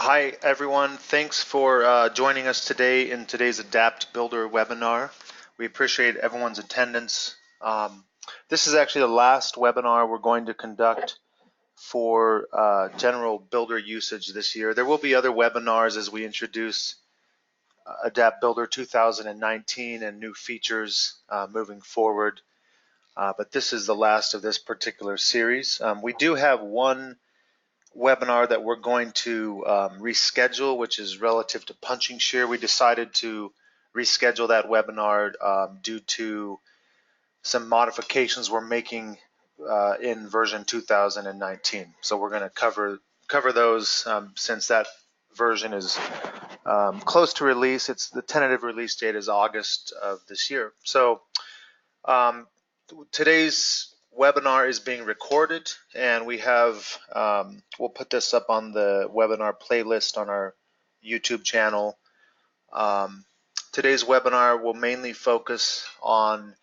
Hi everyone, thanks for joining us today in today's Adapt Builder webinar. We appreciate everyone's attendance. This is actually the last webinar we're going to conduct for general builder usage this year. There will be other webinars as we introduce Adapt Builder 2019 and new features moving forward, but this is the last of this particular series. We do have one webinar that we're going to reschedule, which is relative to punching shear. We decided to reschedule that webinar due to some modifications we're making in version 2019. So we're going to cover those since that version is close to release. It's the tentative release date is August of this year. So today's webinar is being recorded, and we have we'll put this up on the webinar playlist on our YouTube channel. Today's webinar will mainly focus on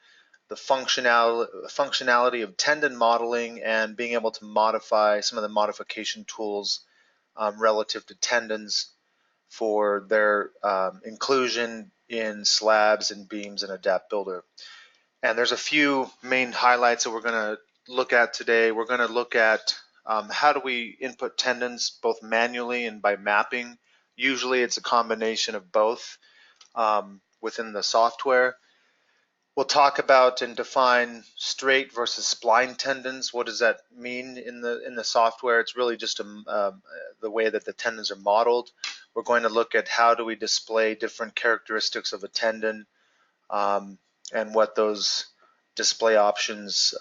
the functionality of tendon modeling and being able to modify some of the modification tools relative to tendons for their inclusion in slabs and beams in Adapt Builder. And there's a few main highlights that we're going to look at today. We're going to look at how do we input tendons both manually and by mapping. Usually it's a combination of both within the software. We'll talk about and define straight versus spline tendons. What does that mean in the software? It's really just the way that the tendons are modeled. We're going to look at how do we display different characteristics of a tendon, and what those display options,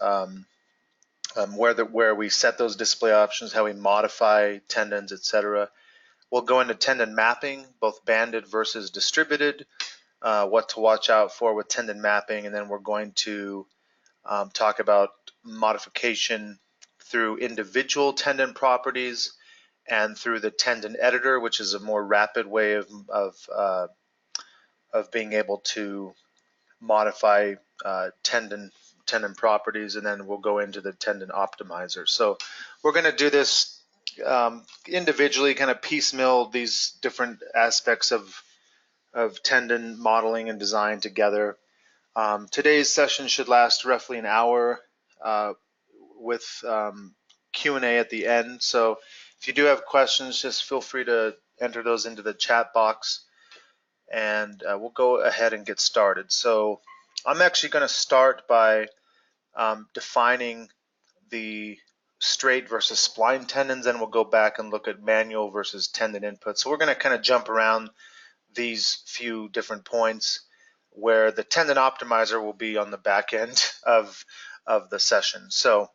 where we set those display options, how we modify tendons, etc. We'll go into tendon mapping, both banded versus distributed, what to watch out for with tendon mapping, and then we're going to talk about modification through individual tendon properties and through the tendon editor, which is a more rapid way of being able to modify tendon properties, and then we'll go into the Tendon Optimizer. So we're going to do this individually, kind of piecemeal these different aspects of tendon modeling and design together. Today's session should last roughly an hour with Q&A at the end. So if you do have questions, just feel free to enter those into the chat box, and we'll go ahead and get started. So I'm actually going to start by defining the straight versus spline tendons, and we'll go back and look at manual versus tendon input. So we're going to kind of jump around these few different points, where the Tendon Optimizer will be on the back end of the session. So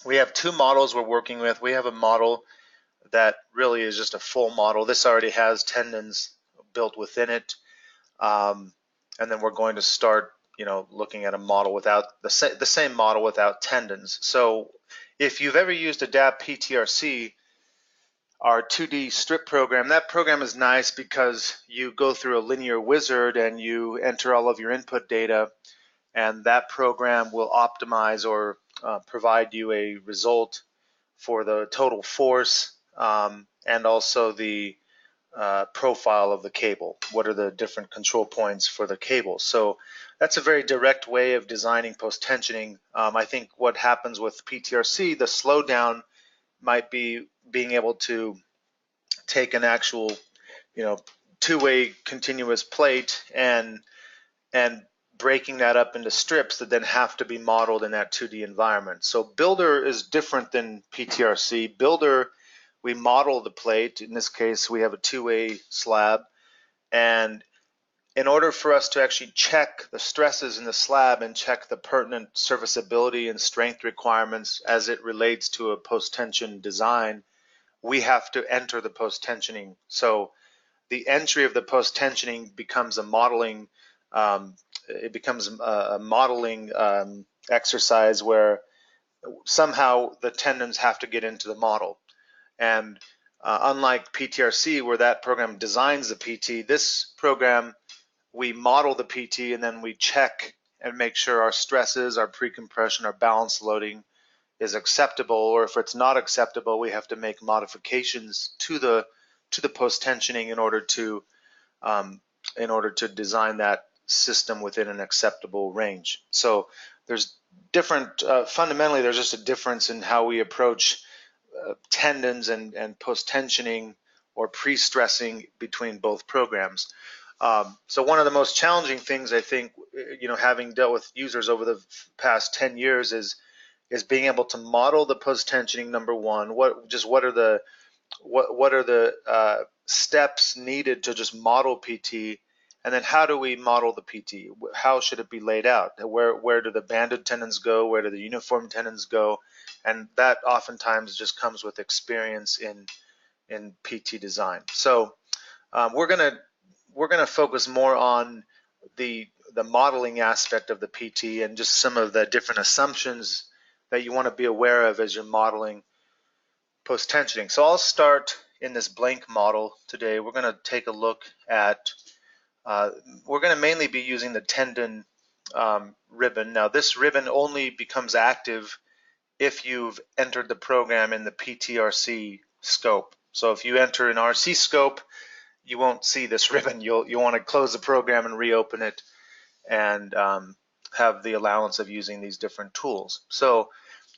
we have two models we're working with. We have a model that really is just a full model. This already has tendons built within it, and then we're going to start looking at a model without the same model without tendons. So if you've ever used Adapt PTRC, our 2D strip program, that program is nice because you go through a linear wizard and you enter all of your input data, and that program will optimize or provide you a result for the total force and also the profile of the cable. What are the different control points for the cable? So that's a very direct way of designing post-tensioning. I think what happens with PTRC, the slowdown might be being able to take an actual, two-way continuous plate and breaking that up into strips that then have to be modeled in that 2D environment. So Builder is different than PTRC. Builder, we model the plate. In this case, we have a two-way slab, and in order for us to actually check the stresses in the slab and check the pertinent serviceability and strength requirements as it relates to a post-tension design, we have to enter the post-tensioning. So the entry of the post-tensioning becomes a modeling exercise where somehow the tendons have to get into the model. And unlike PTRC, where that program designs the PT, this program, we model the PT and then we check and make sure our stresses, our pre-compression, our balance loading is acceptable, or if it's not acceptable, we have to make modifications to the the post-tensioning in order to design that system within an acceptable range. So there's different, fundamentally there's just a difference in how we approach tendons and post-tensioning or pre-stressing between both programs. So one of the most challenging things, I think, having dealt with users over the past 10 years is being able to model the post-tensioning, number one. What are the steps needed to just model PT, and then how do we model the PT? How should it be laid out? Where do the banded tendons go? Where do the uniform tendons go? And that oftentimes just comes with experience in PT design. So we're gonna focus more on the modeling aspect of the PT and just some of the different assumptions that you want to be aware of as you're modeling post-tensioning. So I'll start in this blank model today. We're going to take a look at, we're going to mainly be using the tendon ribbon. Now this ribbon only becomes active if you've entered the program in the PTRC scope. So if you enter an RC scope, you won't see this ribbon. You'll want to close the program and reopen it and have the allowance of using these different tools. So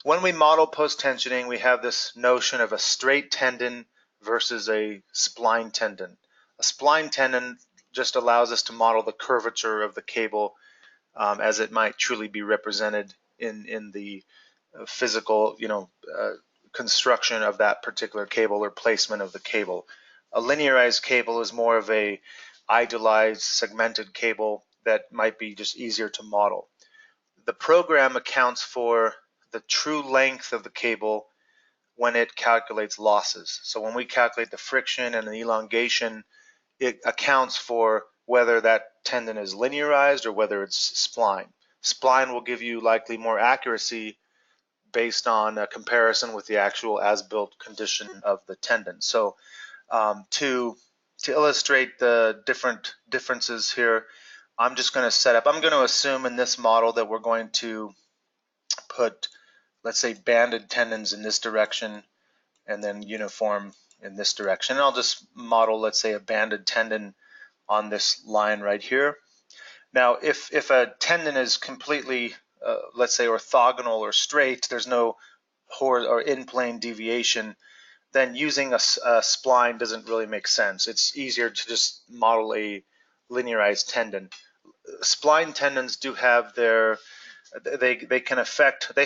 when we model post-tensioning, we have this notion of a straight tendon versus a spline tendon. A spline tendon just allows us to model the curvature of the cable as it might truly be represented in the physical, construction of that particular cable or placement of the cable. A linearized cable is more of a idealized segmented cable that might be just easier to model. The program accounts for the true length of the cable when it calculates losses. So when we calculate the friction and the elongation, it accounts for whether that tendon is linearized or whether it's spline. Spline will give you likely more accuracy based on a comparison with the actual as-built condition of the tendon. So to illustrate the different differences here, I'm just going to assume in this model that we're going to put, let's say, banded tendons in this direction and then uniform in this direction. And I'll just model, let's say, a banded tendon on this line right here. Now, if a tendon is completely, let's say, orthogonal or straight, there's no or in-plane deviation, then using a spline doesn't really make sense. It's easier to just model a linearized tendon. Spline tendons do have their, they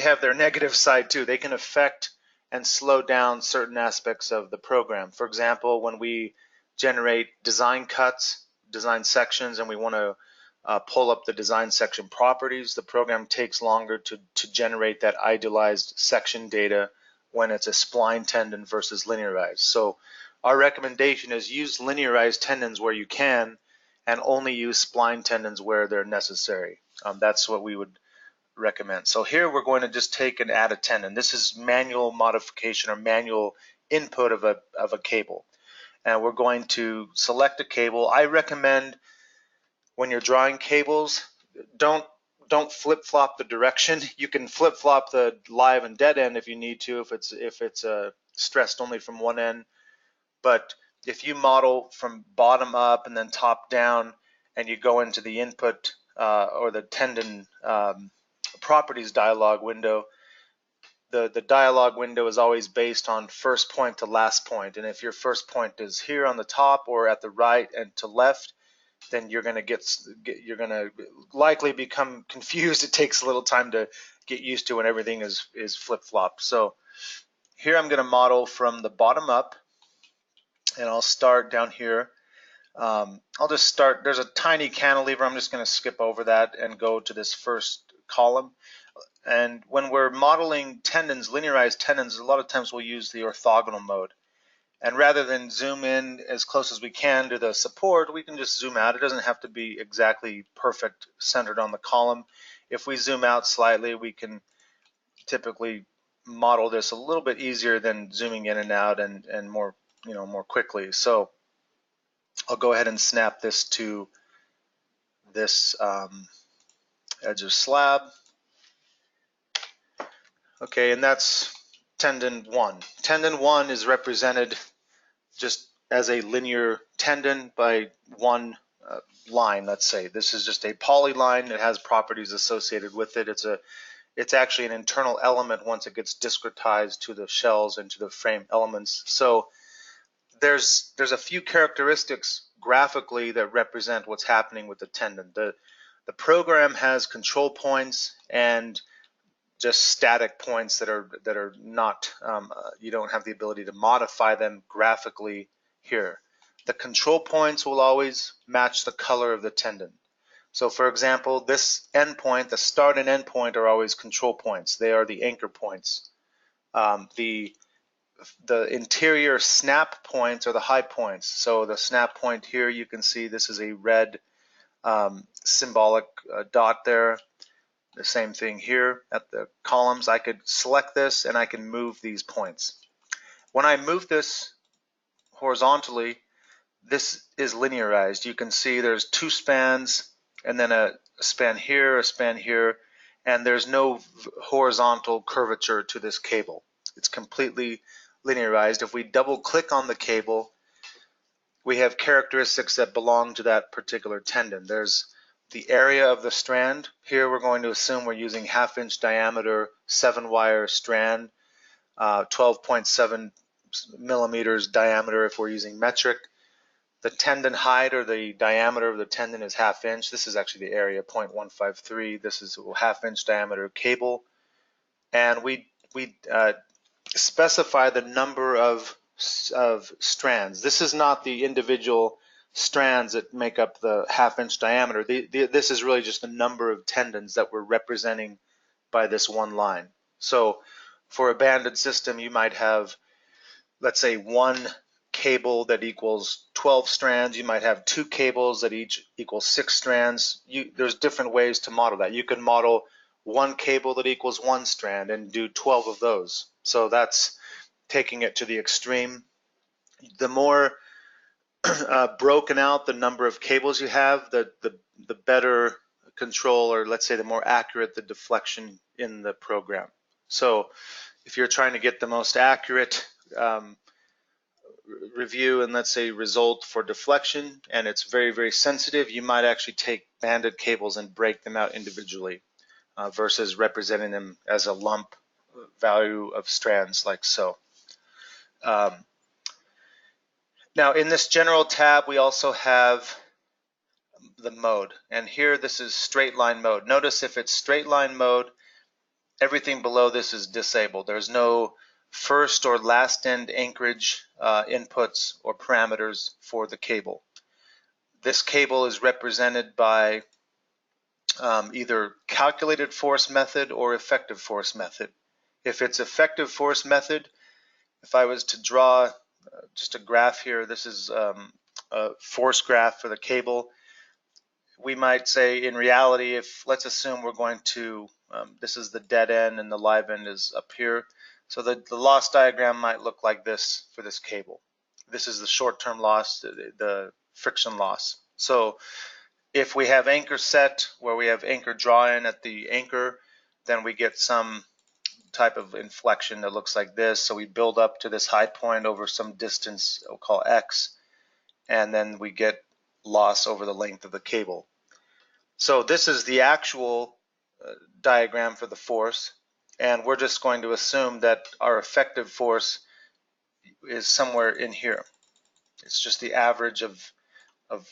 have their negative side too. They can affect and slow down certain aspects of the program. For example, when we generate design cuts, design sections, and we want to pull up the design section properties, the program takes longer to generate that idealized section data when it's a spline tendon versus linearized. So our recommendation is use linearized tendons where you can and only use spline tendons where they're necessary. That's what we would recommend. So here we're going to just take and add a tendon. This is manual modification or manual input of a cable. And we're going to select a cable. I recommend when you're drawing cables, don't flip-flop the direction. You can flip-flop the live and dead end if you need to, if it's stressed only from one end. But if you model from bottom up and then top down, and you go into the input or the tendon properties dialog window, the dialog window is always based on first point to last point. And if your first point is here on the top or at the right and to left, then you're going to likely become confused. It takes a little time to get used to when everything is flip-flopped. So here I'm going to model from the bottom up, and I'll start down here. I'll just start, there's a tiny cantilever. I'm just going to skip over that and go to this first column. And when we're modeling tendons, linearized tendons, a lot of times we'll use the orthogonal mode. And rather than zoom in as close as we can to the support, we can just zoom out. It doesn't have to be exactly perfect centered on the column. If we zoom out slightly, we can typically model this a little bit easier than zooming in and out and more, more quickly. So I'll go ahead and snap this to this edge of slab. Okay, and that's tendon 1. Tendon 1 is represented just as a linear tendon by one line. Let's say this is just a polyline. It has properties associated with it. It's actually an internal element once it gets discretized to the shells and to the frame elements. So there's a few characteristics graphically that represent what's happening with the tendon. The program has control points and just static points that are not you don't have the ability to modify them graphically here. The control points will always match the color of the tendon. So for example, this endpoint, the start and end point, are always control points. They are the anchor points. The interior snap points are the high points. So the snap point here, you can see this is a red symbolic dot there. The same thing here at the columns. I could select this and I can move these points. When I move this horizontally, this is linearized. You can see there's two spans and then a span here, and there's no horizontal curvature to this cable. It's completely linearized. If we double click on the cable, we have characteristics that belong to that particular tendon. There's the area of the strand. Here we're going to assume we're using 1/2 inch diameter 7-wire strand, 12.7 millimeters diameter if we're using metric. The tendon height, or the diameter of the tendon, is 1/2 inch. This is actually the area, 0.153. This is a 1/2 inch diameter cable. And we specify the number of strands. This is not the individual strands that make up the 1/2 inch diameter. This is really just the number of tendons that we're representing by this one line. So for a banded system, you might have, let's say, one cable that equals 12 strands. You might have two cables that each equal 6 strands. There's different ways to model that. You can model one cable that equals 1 strand and do 12 of those. So that's taking it to the extreme. The more broken out the number of cables you have, the better control, or let's say the more accurate the deflection in the program. So if you're trying to get the most accurate review and, let's say, result for deflection, and it's very, very sensitive, you might actually take banded cables and break them out individually versus representing them as a lump value of strands like so. Now in this general tab, we also have the mode, and here this is straight line mode. Notice if it's straight line mode, everything below this is disabled. There's no first or last end anchorage inputs or parameters for the cable. This cable is represented by either calculated force method or effective force method. If it's effective force method, if I was to draw just a graph here, this is a force graph for the cable. We might say, in reality, if, let's assume we're going to, this is the dead end and the live end is up here. So the loss diagram might look like this for this cable. This is the short-term loss, the friction loss. So if we have anchor set, where we have anchor draw-in at the anchor, then we get some type of inflection that looks like this. So we build up to this high point over some distance we'll call x, and then we get loss over the length of the cable. So this is the actual diagram for the force, and we're just going to assume that our effective force is somewhere in here. It's just the average of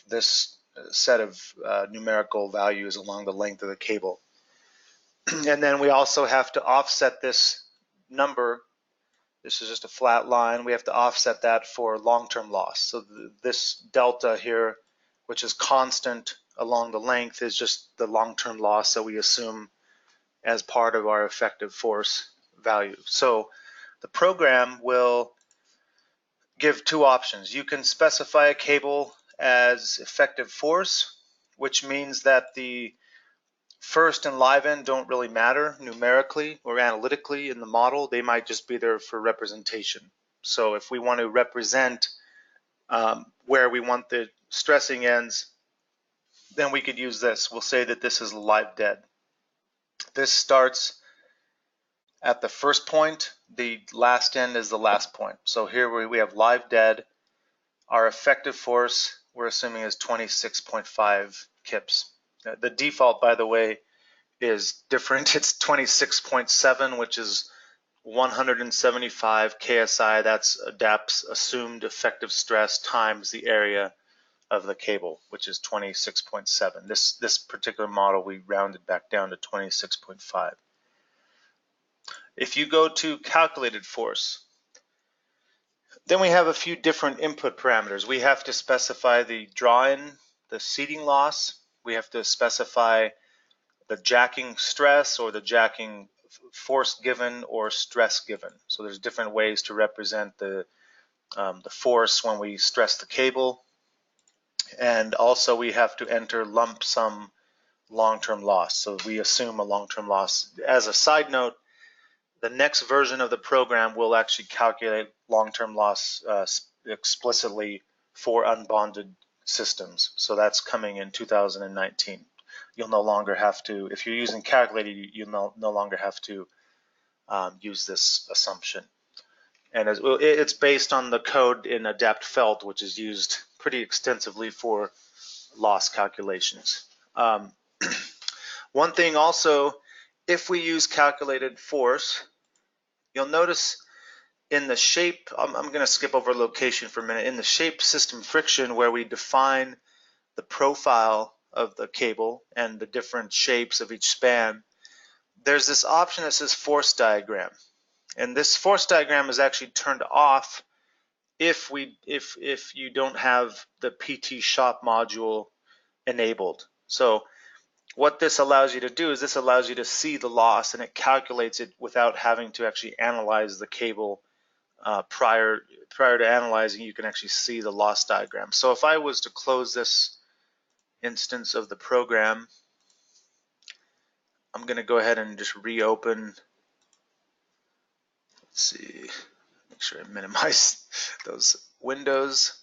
this set of numerical values along the length of the cable. And then we also have to offset this number. This is just a flat line. We have to offset that for long-term loss. So this delta here, which is constant along the length, is just the long-term loss that we assume as part of our effective force value. So the program will give two options. You can specify a cable as effective force, which means that the first and live end don't really matter numerically or analytically in the model. They might just be there for representation. So if we want to represent where we want the stressing ends, then we could use this. We'll say that this is live dead. This starts at the first point. The last end is the last point. So here we have live dead. Our effective force we're assuming is 26.5 kips. The default, by the way, is different. It's 26.7, which is 175 KSI. That's ADAPT's assumed effective stress times the area of the cable, which is 26.7. This particular model we rounded back down to 26.5. If you go to calculated force, then we have a few different input parameters. We have to specify the draw-in, the seating loss. We have to specify the jacking stress or the jacking force given or stress given. So there's different ways to represent the force when we stress the cable. And also we have to enter lump sum long-term loss. So we assume a long-term loss. As a side note, the next version of the program will actually calculate long-term loss explicitly for unbonded systems. So that's coming in 2019. You'll no longer have to, if you're using calculator, you'll no longer have to use this assumption. And it's based on the code in ADAPT Felt, which is used pretty extensively for loss calculations. One thing also, if we use calculated force, you'll notice in the shape, I'm going to skip over location for a minute, in the shape system friction where we define the profile of the cable and the different shapes of each span, there's this option that says force diagram. And this force diagram is actually turned off if you don't have the PT shop module enabled. So what this allows you to do is this allows you to see the loss, and it calculates it without having to actually analyze the cable. Prior to analyzing, you can actually see the loss diagram. So if I was to close this instance of the program, I'm going to go ahead and just reopen. Let's see, make sure I minimize those windows.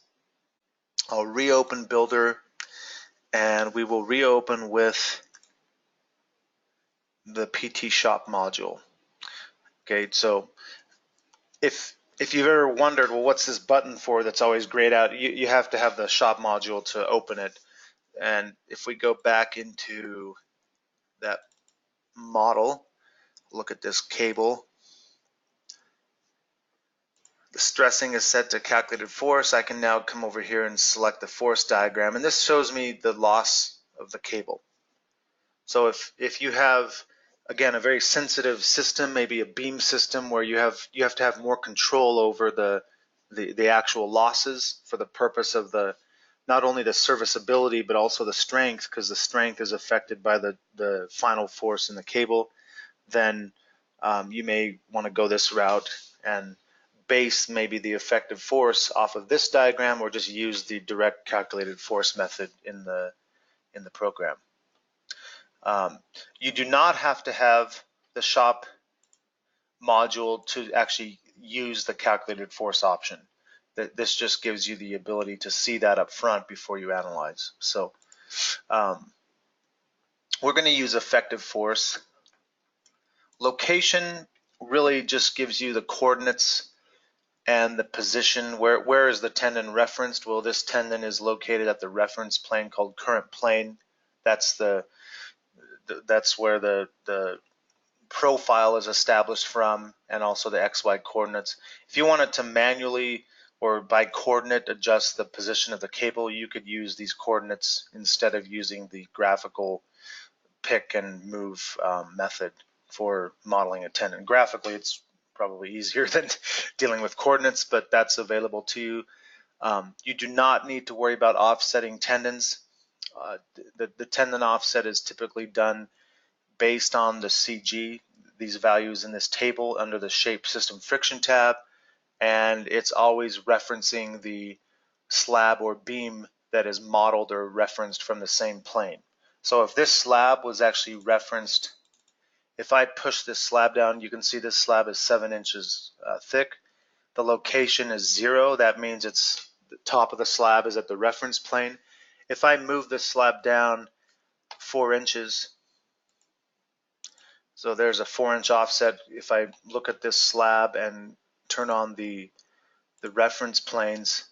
I'll reopen Builder, and we will reopen with the PT Shop module. Okay, so if you've ever wondered, well, what's this button for that's always grayed out, you have to have the shop module to open it. And if we go back into that model, look at this cable. The stressing is set to calculated force. I can now come over here and select the force diagram, and this shows me the loss of the cable. So if you have, again, a very sensitive system, maybe a beam system where you have to have more control over the actual losses for the purpose of the not only the serviceability but also the strength, because the strength is affected by the final force in the cable, then you may want to go this route and base maybe the effective force off of this diagram, or just use the direct calculated force method in the program. You do not have to have the shop module to actually use the calculated force option. This just gives you the ability to see that up front before you analyze. So we're going to use effective force. Location really just gives you the coordinates and the position. Where is the tendon referenced? Well, this tendon is located at the reference plane called current plane. That's where the profile is established from, and also the XY coordinates. If you wanted to manually or by coordinate adjust the position of the cable, you could use these coordinates instead of using the graphical pick and move method for modeling a tendon. Graphically, it's probably easier than dealing with coordinates, but that's available to you. You do not need to worry about offsetting tendons. The tendon offset is typically done based on the CG, these values in this table under the shape system friction tab, and it's always referencing the slab or beam that is modeled or referenced from the same plane. So if this slab was actually referenced, if I push this slab down, you can see this slab is 7 inches thick. The location is 0. That means it's the top of the slab is at the reference plane. If I move this slab down 4 inches, so there's a 4-inch offset. If I look at this slab and turn on the reference planes,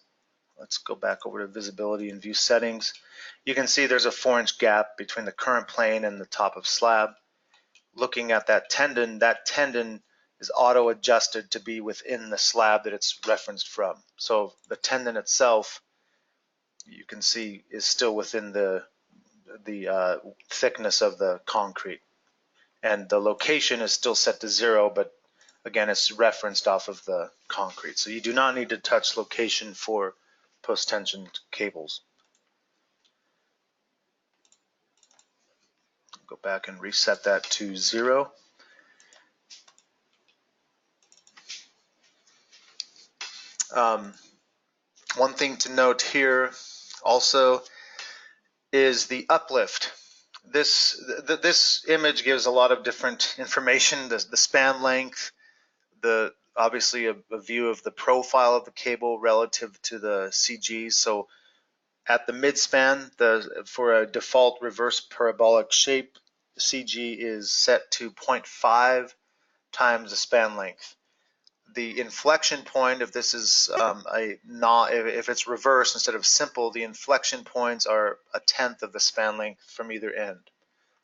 let's go back over to visibility and view settings. You can see there's a 4-inch gap between the current plane and the top of slab. Looking at that tendon is auto adjusted to be within the slab that it's referenced from. So the tendon itself, you can see, is still within the thickness of the concrete, and the location is still set to 0, but again, it's referenced off of the concrete. So you do not need to touch location for post-tension cables. Go back and reset that to 0. One thing to note here also is the uplift. This image gives a lot of different information, the span length, obviously a view of the profile of the cable relative to the CG. So at the midspan, for a default reverse parabolic shape, the CG is set to 0.5 times the span length. The inflection point, if this is if it's reverse instead of simple, the inflection points are 1/10 of the span length from either end.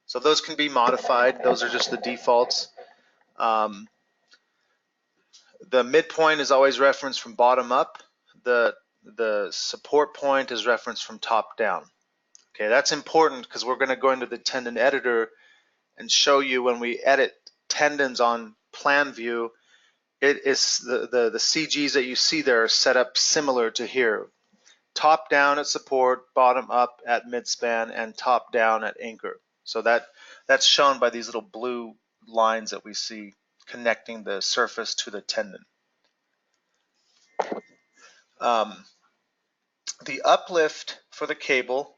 So those can be modified. Those are just the defaults. The midpoint is always referenced from bottom up. The support point is referenced from top down. Okay, that's important because we're going to go into the tendon editor and show you when we edit tendons on plan view, it is the CGs that you see there are set up similar to here. Top down at support, bottom up at midspan, and top down at anchor. So that's shown by these little blue lines that we see connecting the surface to the tendon. The uplift for the cable,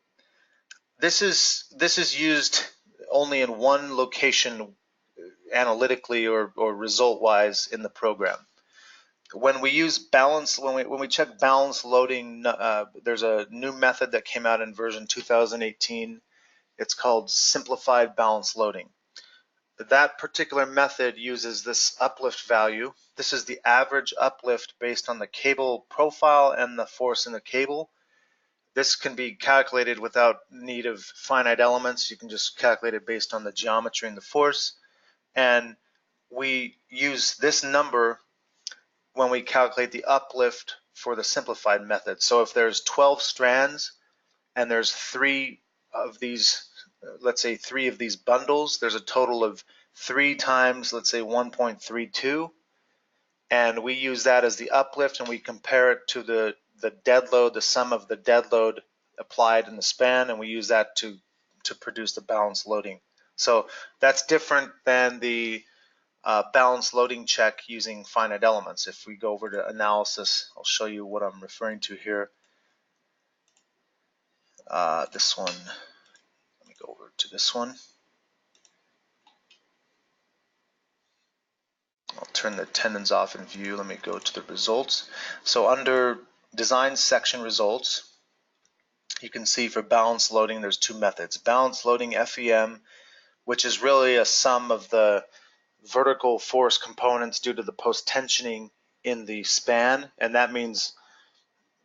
this is used only in one location analytically or result-wise in the program. When we use balance, when we check balance loading, there's a new method that came out in version 2018. It's called simplified balance loading. That particular method uses this uplift value. This is the average uplift based on the cable profile and the force in the cable. This can be calculated without need of finite elements. You can just calculate it based on the geometry and the force. And we use this number when we calculate the uplift for the simplified method. So if there's 12 strands and there's 3 of these, let's say 3 of these bundles, there's a total of 3 times, let's say 1.32, and we use that as the uplift and we compare it to the dead load, the sum of the dead load applied in the span, and we use that to produce the balance loading. So that's different than the balance loading check using finite elements. If we go over to analysis, I'll show you what I'm referring to here. This one, let me go over to this one. I'll turn the tendons off in view. Let me go to the results. So under design section results, you can see for balance loading there's 2 methods. Balance loading FEM, which is really a sum of the vertical force components due to the post-tensioning in the span, and that means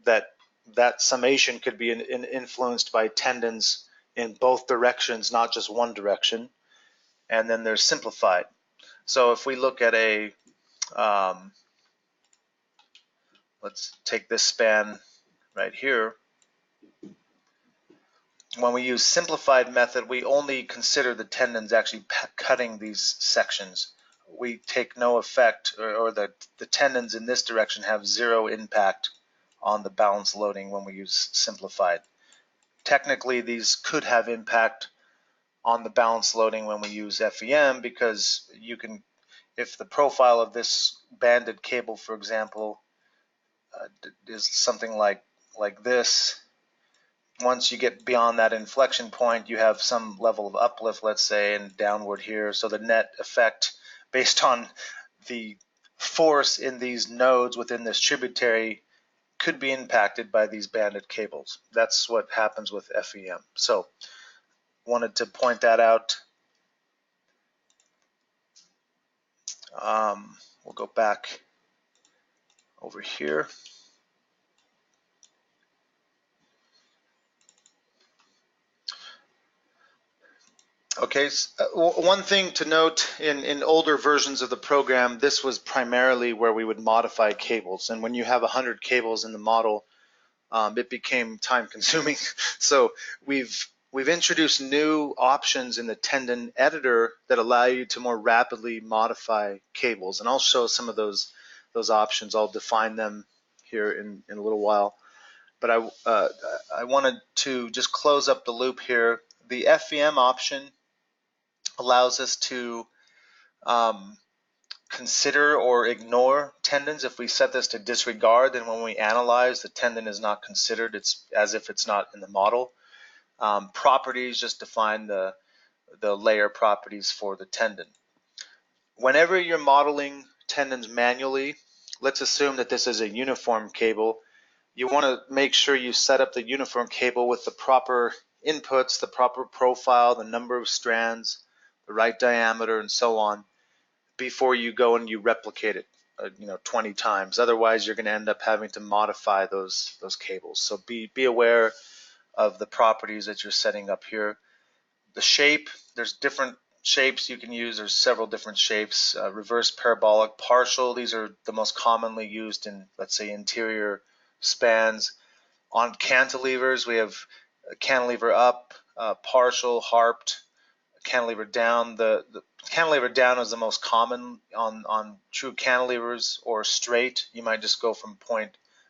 that summation could be influenced by tendons in both directions, not just one direction. And then there's simplified. So if we look at a, let's take this span right here. When we use simplified method, we only consider the tendons actually cutting these sections. We take no effect, or the tendons in this direction have 0 impact on the balance loading when we use simplified. Technically, these could have impact on the balance loading when we use FEM, because you can, if the profile of this banded cable, for example, is something like this, once you get beyond that inflection point, you have some level of uplift, let's say, and downward here. So the net effect based on the force in these nodes within this tributary could be impacted by these banded cables. That's what happens with FEM. So wanted to point that out. We'll go back over here. Okay, one thing to note in older versions of the program, this was primarily where we would modify cables. And when you have 100 cables in the model, it became time consuming. So we've introduced new options in the tendon editor that allow you to more rapidly modify cables. And I'll show some of those options. I'll define them here in a little while. But I wanted to just close up the loop here. The FVM option allows us to consider or ignore tendons. If we set this to disregard, then when we analyze, the tendon is not considered. It's as if it's not in the model. Properties just define the layer properties for the tendon. Whenever you're modeling tendons manually, let's assume that this is a uniform cable. You want to make sure you set up the uniform cable with the proper inputs, the proper profile, the number of strands, the right diameter, and so on, before you go and you replicate it 20 times. Otherwise, you're going to end up having to modify those cables. So be aware of the properties that you're setting up here. The shape, there's different shapes you can use. There's several different shapes. Reverse parabolic, partial, these are the most commonly used in, let's say, interior spans. On cantilevers, we have cantilever up, partial, harped, cantilever down. The cantilever down is the most common on true cantilevers, or straight. You might just go from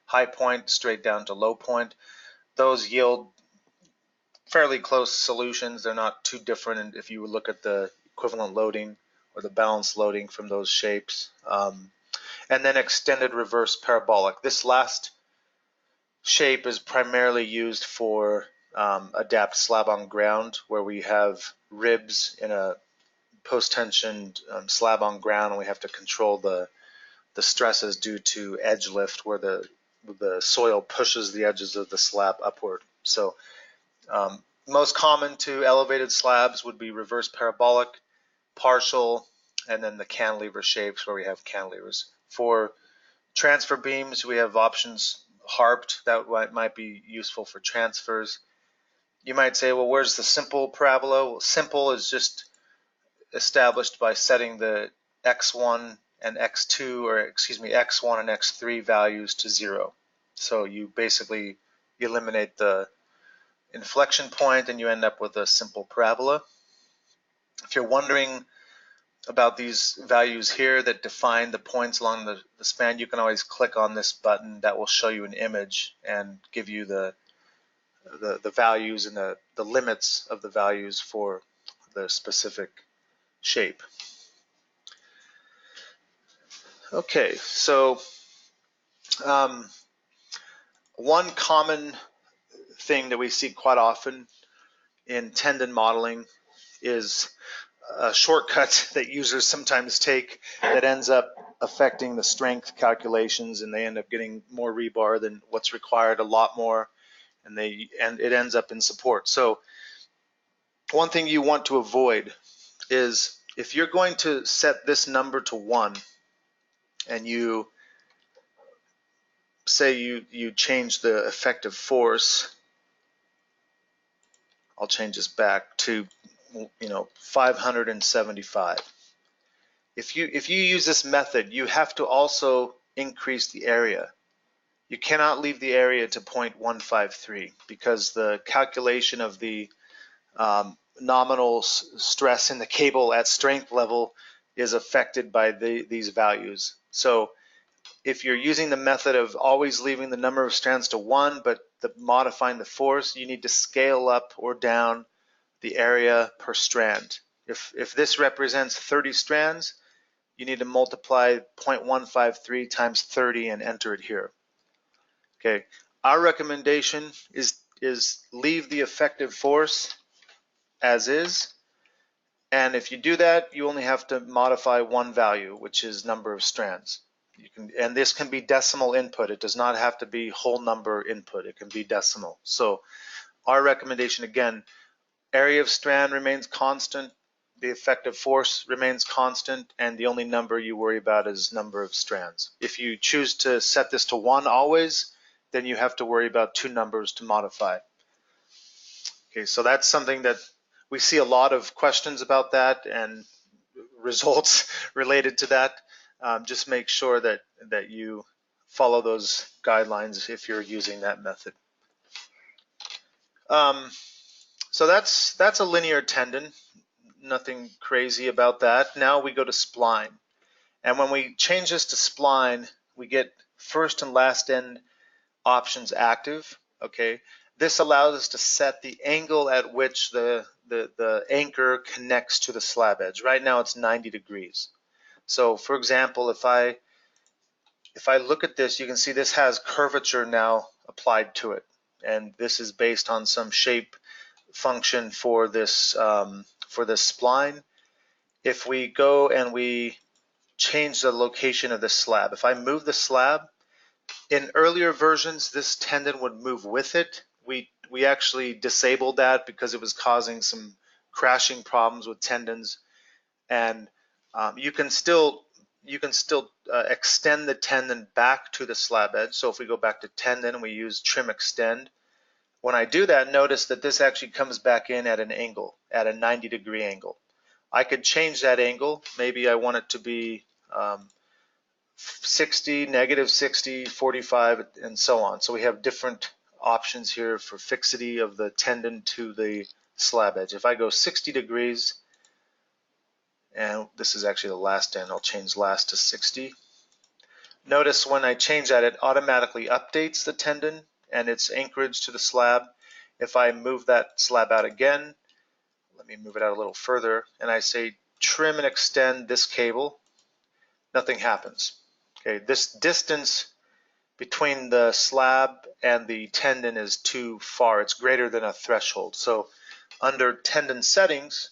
high point straight down to low point. Those yield fairly close solutions. They're not too different, and if you look at the equivalent loading or the balanced loading from those shapes. And then extended reverse parabolic. This last shape is primarily used for adapt slab on ground, where we have ribs in a post-tension slab on ground, and we have to control the stresses due to edge lift, where the soil pushes the edges of the slab upward. So most common to elevated slabs would be reverse parabolic, partial, and then the cantilever shapes, where we have cantilevers. For transfer beams, we have options harped that might be useful for transfers. You might say, well, where's the simple parabola? Well, simple is just established by setting the x1 and x2, or excuse me, x1 and x3 values to 0. So you basically eliminate the inflection point and you end up with a simple parabola. If you're wondering about these values here that define the points along the span, you can always click on this button. That will show you an image and give you the values and the limits of the values for the specific shape. Okay, so one common thing that we see quite often in tendon modeling is a shortcut that users sometimes take that ends up affecting the strength calculations, and they end up getting more rebar than what's required, a lot more, and it ends up in support. So one thing you want to avoid is, if you're going to set this number to 1 and you say you change the effective force, I'll change this back to 575. If you use this method, you have to also increase the area. You cannot leave the area to 0.153, because the calculation of the nominal stress in the cable at strength level is affected by these values. So if you're using the method of always leaving the number of strands to 1 but modifying the force, you need to scale up or down the area per strand. If this represents 30 strands, you need to multiply 0.153 times 30 and enter it here. Okay, our recommendation is leave the effective force as is, and if you do that, you only have to modify one value, which is number of strands. And this can be decimal input. It does not have to be whole number input. It can be decimal. So our recommendation, again, area of strand remains constant, the effective force remains constant, and the only number you worry about is number of strands. If you choose to set this to 1 always, then you have to worry about 2 numbers to modify. Okay, so that's something that We see a lot of questions about that and results related to that. Just make sure that you follow those guidelines if you're using that method. So that's a linear tendon. Nothing crazy about that. Now we go to spline. And when we change this to spline, we get first and last end options active. Okay, this allows us to set the angle at which the anchor connects to the slab edge. Right now it's 90 degrees. So for example, if I look at this, you can see this has curvature now applied to it, and this is based on some shape function for this spline. If we go and we change the location of the slab, if I move the slab, in earlier versions this tendon would move with it. We actually disabled that because it was causing some crashing problems with tendons, and you can still extend the tendon back to the slab edge. So if we go back to tendon, we use trim extend. When I do that, notice that this actually comes back in at an angle, at a 90-degree angle. I could change that angle. Maybe I want it to be 60, negative 60, 45, and so on. So we have different options here for fixity of the tendon to the slab edge. If I go 60 degrees, and this is actually the last end, I'll change last to 60. Notice when I change that, it automatically updates the tendon and its anchorage to the slab. If I move that slab out again, let me move it out a little further, and I say trim and extend this cable, nothing happens. Okay, this distance between the slab and the tendon is too far. It's greater than a threshold. So under tendon settings,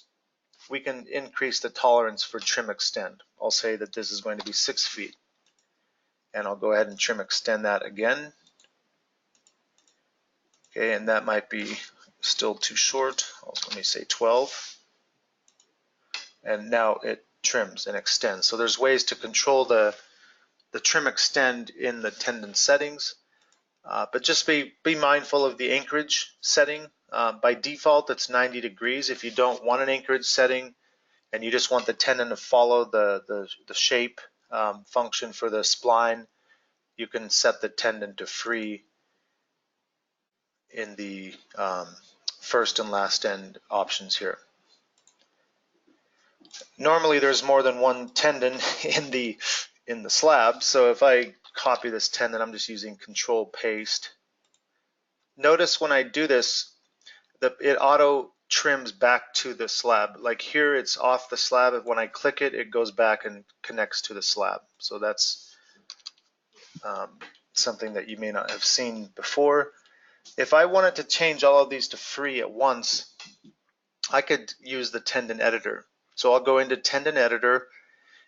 we can increase the tolerance for trim extend. I'll say that this is going to be 6 feet. And I'll go ahead and trim extend that again. Okay, and that might be still too short. Also, let me say 12. And now it trims and extends. So there's ways to control the trim extend in the tendon settings. But just be mindful of the anchorage setting. By default, it's 90 degrees. If you don't want an anchorage setting and you just want the tendon to follow the shape function for the spline, you can set the tendon to free in the first and last end options here. Normally there's more than one tendon in the slab, so if I copy this tendon, I'm just using Control Paste. Notice when I do this, it auto trims back to the slab. Like here, it's off the slab. When I click it, it goes back and connects to the slab. So that's something that you may not have seen before. If I wanted to change all of these to free at once, I could use the tendon editor. So I'll go into tendon editor,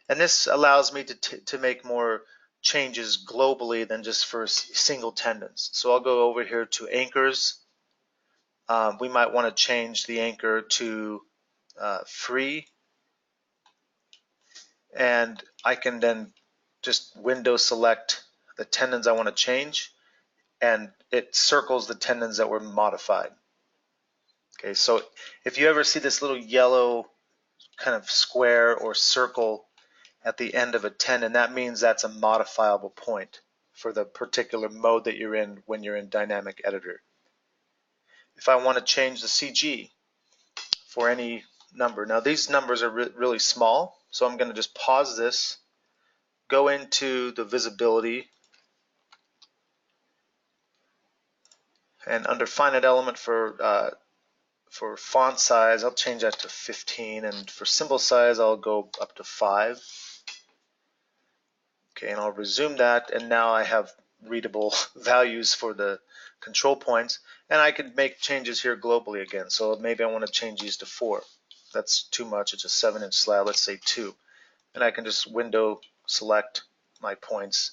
and this allows me to make more changes globally than just for single tendons. So I'll go over here to anchors. We might want to change the anchor to free, and I can then just window select the tendons I want to change, and it circles the tendons that were modified. Okay, so if you ever see this little yellow kind of square or circle at the end of a tendon, that means that's a modifiable point for the particular mode that you're in when you're in Dynamic Editor. If I want to change the CG for any number, now these numbers are really small, so I'm going to just pause this, go into the visibility, and under finite element for font size, I'll change that to 15, and for symbol size, I'll go up to 5. Okay, and I'll resume that, and now I have readable values for the control points, and I can make changes here globally again. So maybe I want to change these to 4. That's too much. It's a 7-inch slab. Let's say 2, and I can just window select my points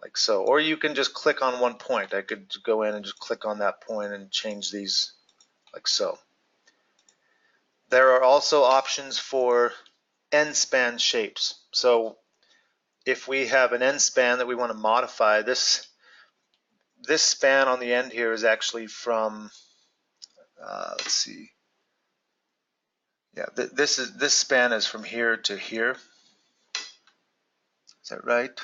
like so. Or you can just click on one point. I could go in and just click on that point and change these like so. There are also options for end span shapes. So if we have an end span that we want to modify, this span on the end here is actually from, let's see, Yeah, this span is from here to here. Is that right?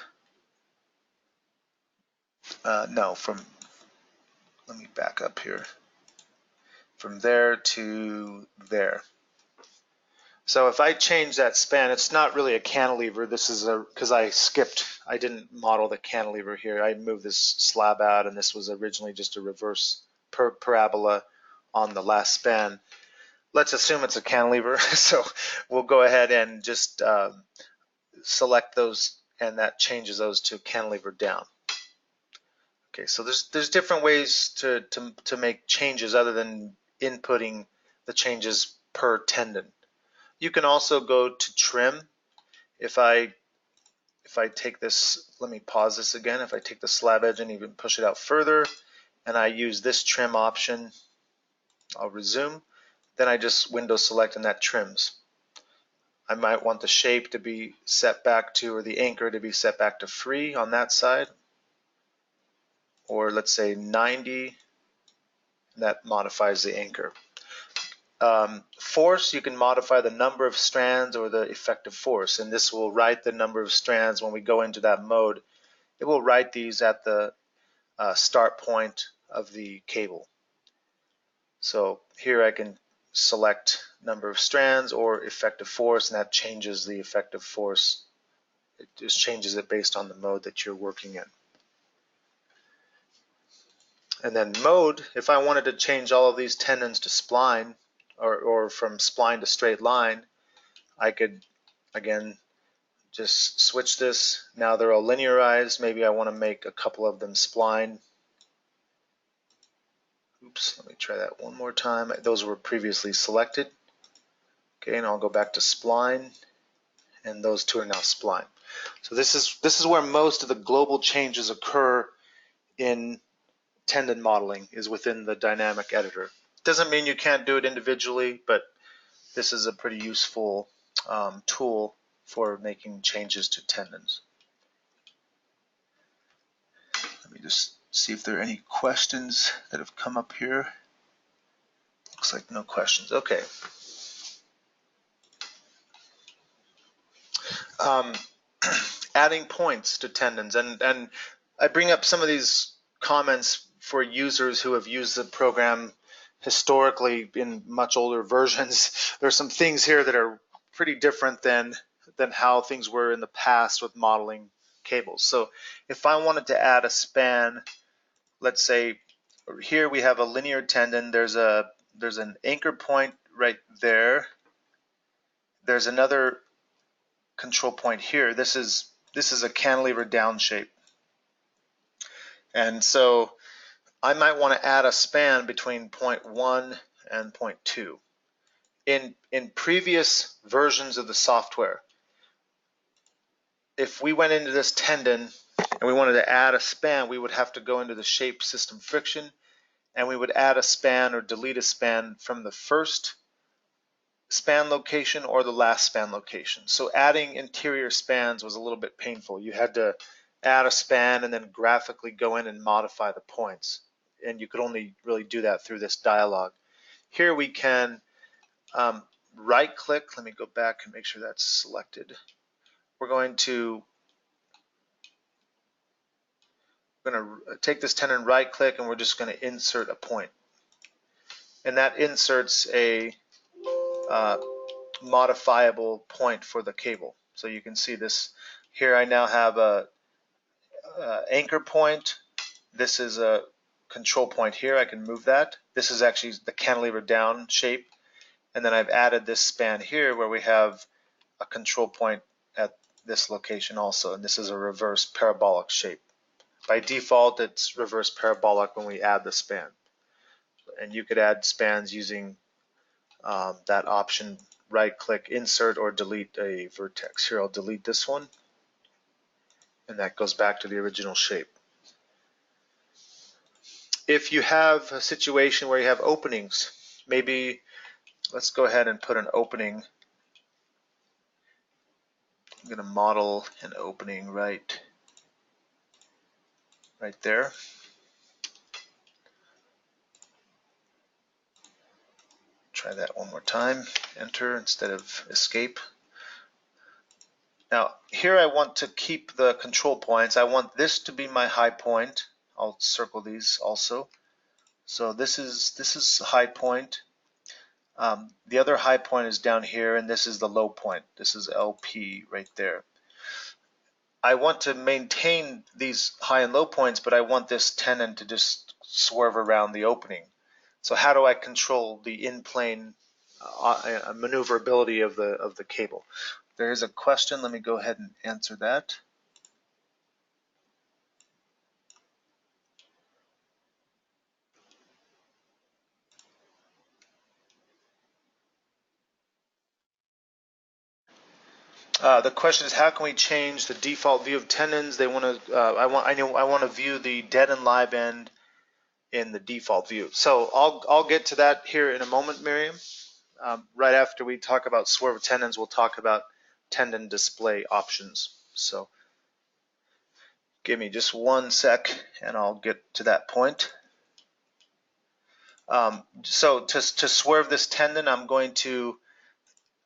No, let me back up here. From there to there. So if I change that span, it's not really a cantilever. This is because I didn't model the cantilever here. I moved this slab out, and this was originally just a reverse parabola on the last span. Let's assume it's a cantilever. So we'll go ahead and just select those, and that changes those to cantilever down. Okay, so there's different ways to make changes other than inputting the changes per tendon. You can also go to trim. If I take this, let me pause this again. If I take the slab edge and even push it out further, and I use this trim option, I'll resume. Then I just window select and that trims. I might want the shape to be set back to, or the anchor to be set back to free on that side, or let's say 90. That modifies the anchor. Force, you can modify the number of strands or the effective force, and this will write the number of strands when we go into that mode. It will write these at the start point of the cable. So here I can select number of strands or effective force, and that changes the effective force. It just changes it based on the mode that you're working in. And then mode, if I wanted to change all of these tendons to spline, or from spline to straight line, I could, again, just switch this. Now they're all linearized. Maybe I want to make a couple of them spline. Oops, let me try that one more time. Those were previously selected. Okay, and I'll go back to spline, and those two are now spline. So this is where most of the global changes occur in tendon modeling, is within the dynamic editor. Doesn't mean you can't do it individually, but this is a pretty useful tool for making changes to tendons. Let me just see if there are any questions that have come up here. Looks like no questions. Okay. Adding points to tendons, and I bring up some of these comments for users who have used the program historically in much older versions. There's some things here that are pretty different than how things were in the past with modeling cables. So if I wanted to add a span, let's say here we have a linear tendon. There's an anchor point right there. There's another control point here. This is a cantilever down shape. And so I might want to add a span between point 1 and point 2. In previous versions of the software, if we went into this tendon and we wanted to add a span, we would have to go into the shape system friction, and we would add a span or delete a span from the first span location or the last span location. So adding interior spans was a little bit painful. You had to add a span and then graphically go in and modify the points, and you could only really do that through this dialog. Here we can right click. Let me go back and make sure that's selected. We're going to take this tendon, right click, and we're just going to insert a point, and that inserts a modifiable point for the cable. So you can see this here. I now have a anchor point. This is a control point here. I can move that. This is actually the cantilever down shape, and then I've added this span here where we have a control point at this location also, and this is a reverse parabolic shape. By default, it's reverse parabolic when we add the span, and you could add spans using that option. Right click, insert, or delete a vertex. Here I'll delete this one, and that goes back to the original shape. If you have a situation where you have openings, maybe let's go ahead and put an opening. I'm going to model an opening right there. try that one more time. Enter instead of escape. Now here I want to keep the control points. I want this to be my high point. I'll circle these also. So this is high point. The other high point is down here, and this is the low point. This is LP right there. I want to maintain these high and low points, but I want this tendon to just swerve around the opening. So how do I control the in-plane maneuverability of the cable? There is a question. Let me go ahead and answer that. The question is, how can we change the default view of tendons? They want to. I want to view the dead and live end in the default view. So I'll get to that here in a moment, Miriam. Right after we talk about swerve of tendons, we'll talk about tendon display options. So give me just one sec, and I'll get to that point. So to swerve this tendon, I'm going to,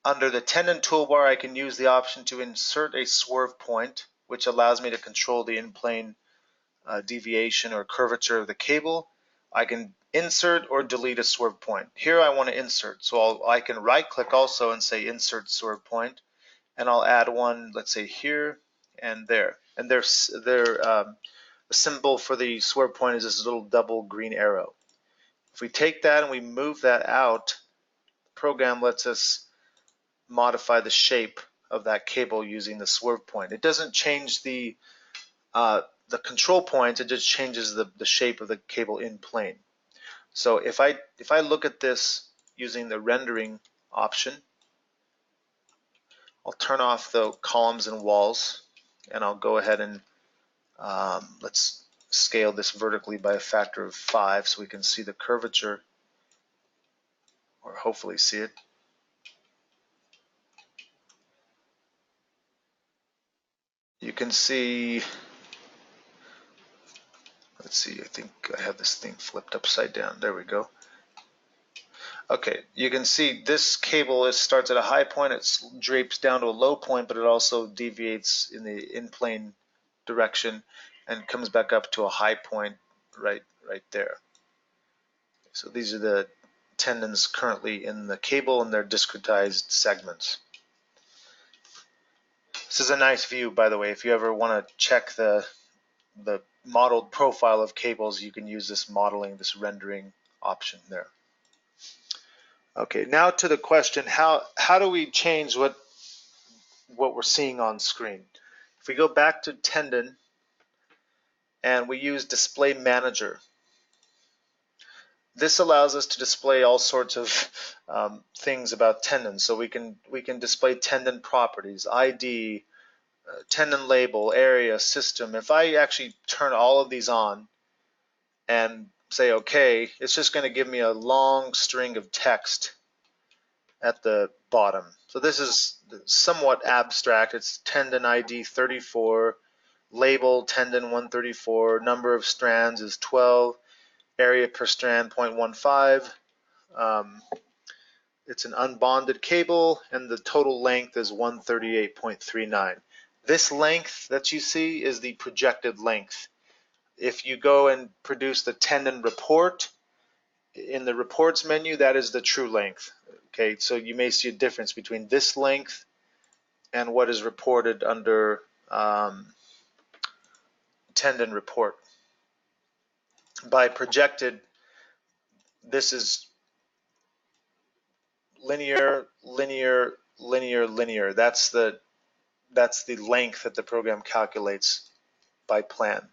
under the tendon toolbar, I can use the option to insert a swerve point, which allows me to control the in-plane deviation or curvature of the cable. I can insert or delete a swerve point. Here I want to insert, so I can right click also and say insert swerve point, and I'll add one, let's say here and there. And the symbol for the swerve point is this little double green arrow. If we take that and we move that out, the program lets us modify the shape of that cable using the swerve point. It doesn't change the control points, it just changes the shape of the cable in plane. So if I look at this using the rendering option, I'll turn off the columns and walls, and I'll go ahead and let's scale this vertically by a factor of 5 so we can see the curvature, or hopefully see it. You can see, let's see, I think I have this thing flipped upside down. There we go. Okay, you can see this cable starts at a high point, it drapes down to a low point, but it also deviates in the in-plane direction and comes back up to a high point right there. So these are the tendons currently in the cable and their discretized segments. This is a nice view, by the way. If you ever want to check the modeled profile of cables, you can use this modeling, this rendering option there. Okay, now to the question, how do we change what we're seeing on screen? If we go back to tendon and we use display manager, this allows us to display all sorts of things about tendons. So we can display tendon properties, ID, tendon label, area, system. If I actually turn all of these on and say OK, it's just going to give me a long string of text at the bottom. So this is somewhat abstract. It's tendon ID 34, label tendon 134, number of strands is 12, area per strand 0.15. It's an unbonded cable, and the total length is 138.39. This length that you see is the projected length. If you go and produce the tendon report, in the reports menu, that is the true length. Okay, so you may see a difference between this length and what is reported under tendon report. By projected, this is linear, linear, linear, linear. That's the length that the program calculates by plan.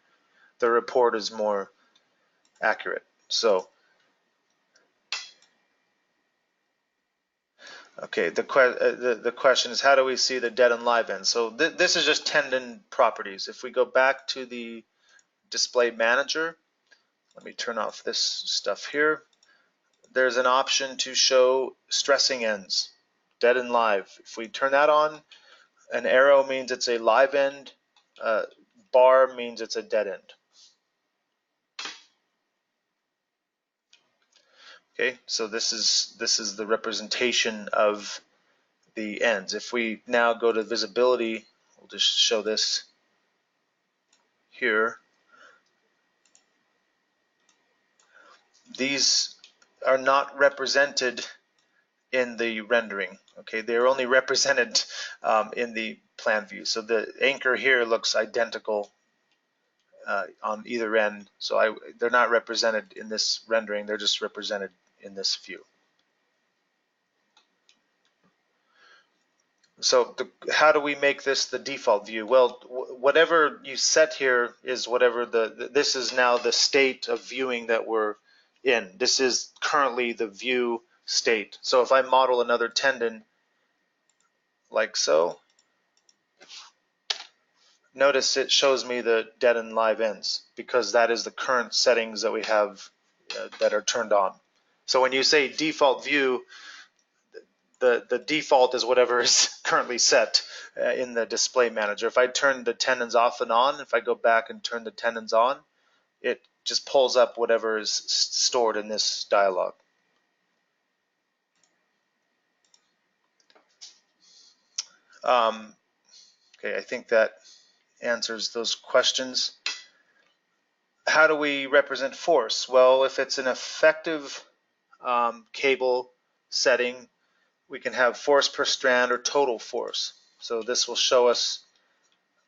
The report is more accurate. So, okay, the question is, how do we see the dead and live end? So this is just tendon properties. If we go back to the display manager, let me turn off this stuff here. There's an option to show stressing ends, dead and live. If we turn that on, an arrow means it's a live end, bar means it's a dead end. Okay, so this is the representation of the ends. If we now go to visibility, we'll just show this here. These are not represented in the rendering. Okay, they're only represented in the plan view. So the anchor here looks identical on either end. So they're not represented in this rendering. They're just represented in this view. So how do we make this the default view? Well, whatever you set here is whatever this is now the state of viewing that we're in. This is currently the view state. So if I model another tendon like so, notice it shows me the dead and live ends because that is the current settings that we have that are turned on. So when you say default view, the default is whatever is currently set in the display manager. If I turn the tendons off and on, if I go back and turn the tendons on, it just pulls up whatever is stored in this dialog. Okay, I think that answers those questions. How do we represent force? Well, if it's an effective cable setting, we can have force per strand or total force. So this will show us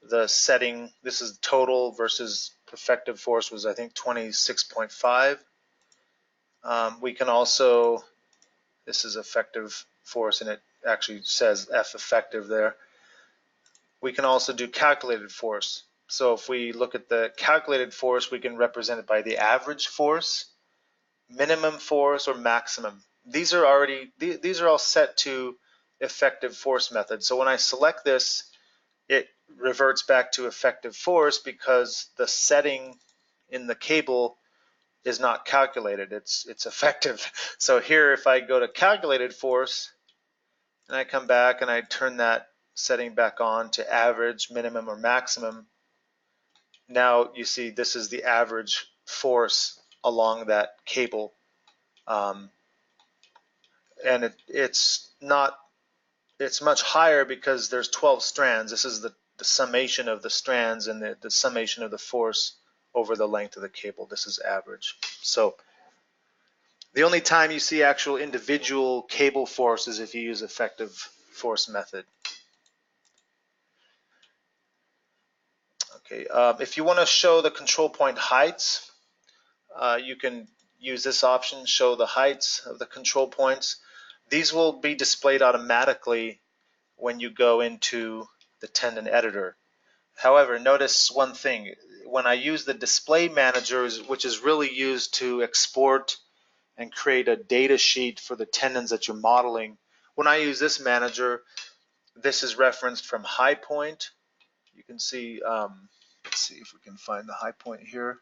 the setting. This is total versus effective force was, I think, 26.5. We can also, this is effective force and it actually says F effective there. We can also do calculated force. So if we look at the calculated force, we can represent it by the average force, minimum force, or maximum. These are all set to effective force method. So when I select this, it reverts back to effective force because the setting in the cable is not calculated. It's effective. So here, if I go to calculated force and I come back and I turn that setting back on to average, minimum, or maximum, now you see this is the average force along that cable. And it's much higher because there's 12 strands. This is the summation of the strands and the summation of the force over the length of the cable. This is average. So the only time you see actual individual cable force is if you use effective force method. Okay, if you want to show the control point heights, you can use this option, show the heights of the control points. These will be displayed automatically when you go into the tendon editor. However, notice one thing. When I use the display manager, which is really used to export and create a data sheet for the tendons that you're modeling, when I use this manager, this is referenced from high point. You can see, let's see if we can find the high point here.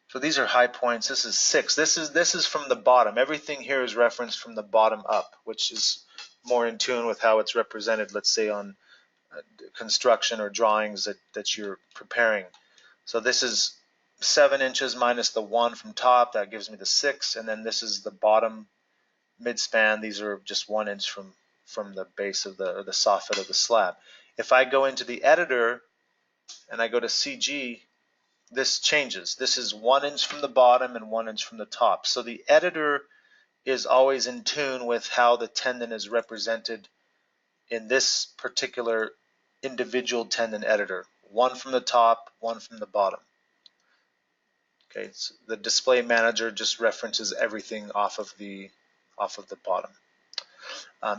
So these are high points. This is 6. This is from the bottom. Everything here is referenced from the bottom up, which is more in tune with how it's represented, let's say, on construction or drawings that you're preparing. So this is 7 inches minus the 1 from top. That gives me the 6. And then this is the bottom midspan. These are just 1 inch from the base of the soffit of the slab. If I go into the editor and I go to CG, this changes. This is 1 inch from the bottom and 1 inch from the top. So the editor is always in tune with how the tendon is represented in this particular individual tendon editor. 1 from the top, 1 from the bottom. Okay, so the display manager just references everything off of the bottom.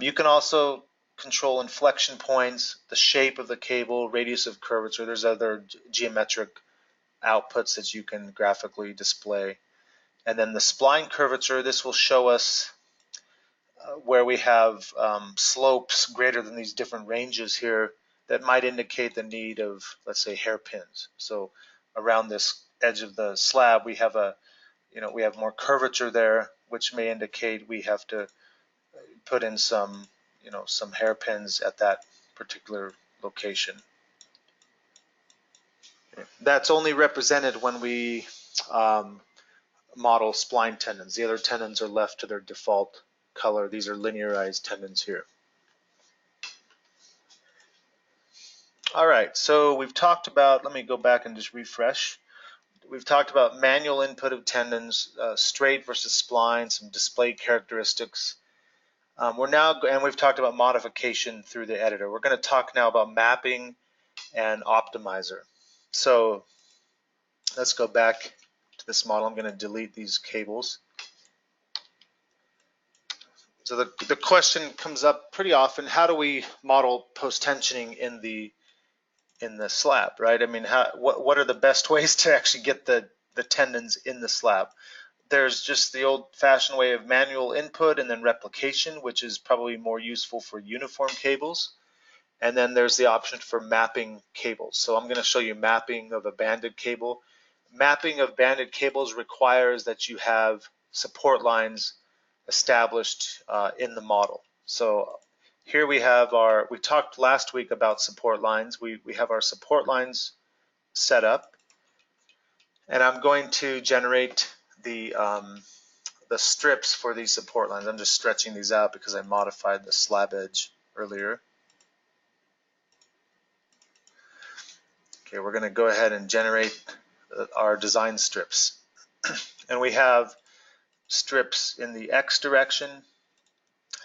You can also control inflection points, the shape of the cable, radius of curvature. There's other geometric outputs that you can graphically display. And then the spline curvature, this will show us where we have slopes greater than these different ranges here that might indicate the need of, let's say, hairpins. So around this edge of the slab, we have we have more curvature there, which may indicate we have to put in some hairpins at that particular location. That's only represented when we model spline tendons. The other tendons are left to their default color. These are linearized tendons here. All right, so we've talked about, let me go back and just refresh. We've talked about manual input of tendons, straight versus spline, some display characteristics. We've talked about modification through the editor. We're going to talk now about mapping and optimizer. So let's go back to this model. I'm going to delete these cables. So the question comes up pretty often: how do we model post-tensioning in the slab, right? I mean, what are the best ways to actually get the tendons in the slab? There's just the old-fashioned way of manual input and then replication, which is probably more useful for uniform cables. And then there's the option for mapping cables. So I'm going to show you mapping of a banded cable. Mapping of banded cables requires that you have support lines established in the model. So here we have we talked last week about support lines. We have our support lines set up, and I'm going to generate the strips for these support lines. I'm just stretching these out because I modified the slab edge earlier. Okay, we're going to go ahead and generate our design strips. And we have strips in the X direction,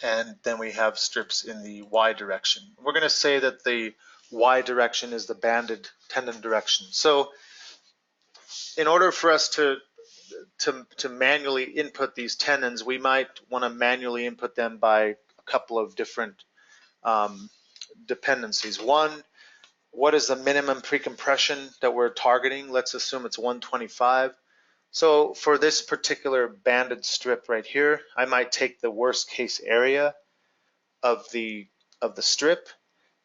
and then we have strips in the Y direction. We're going to say that the Y direction is the banded tendon direction. So in order for us to manually input these tendons, we might want to manually input them by a couple of different dependencies. One, what is the minimum precompression that we're targeting? Let's assume it's 125. So for this particular banded strip right here, I might take the worst case area of the strip,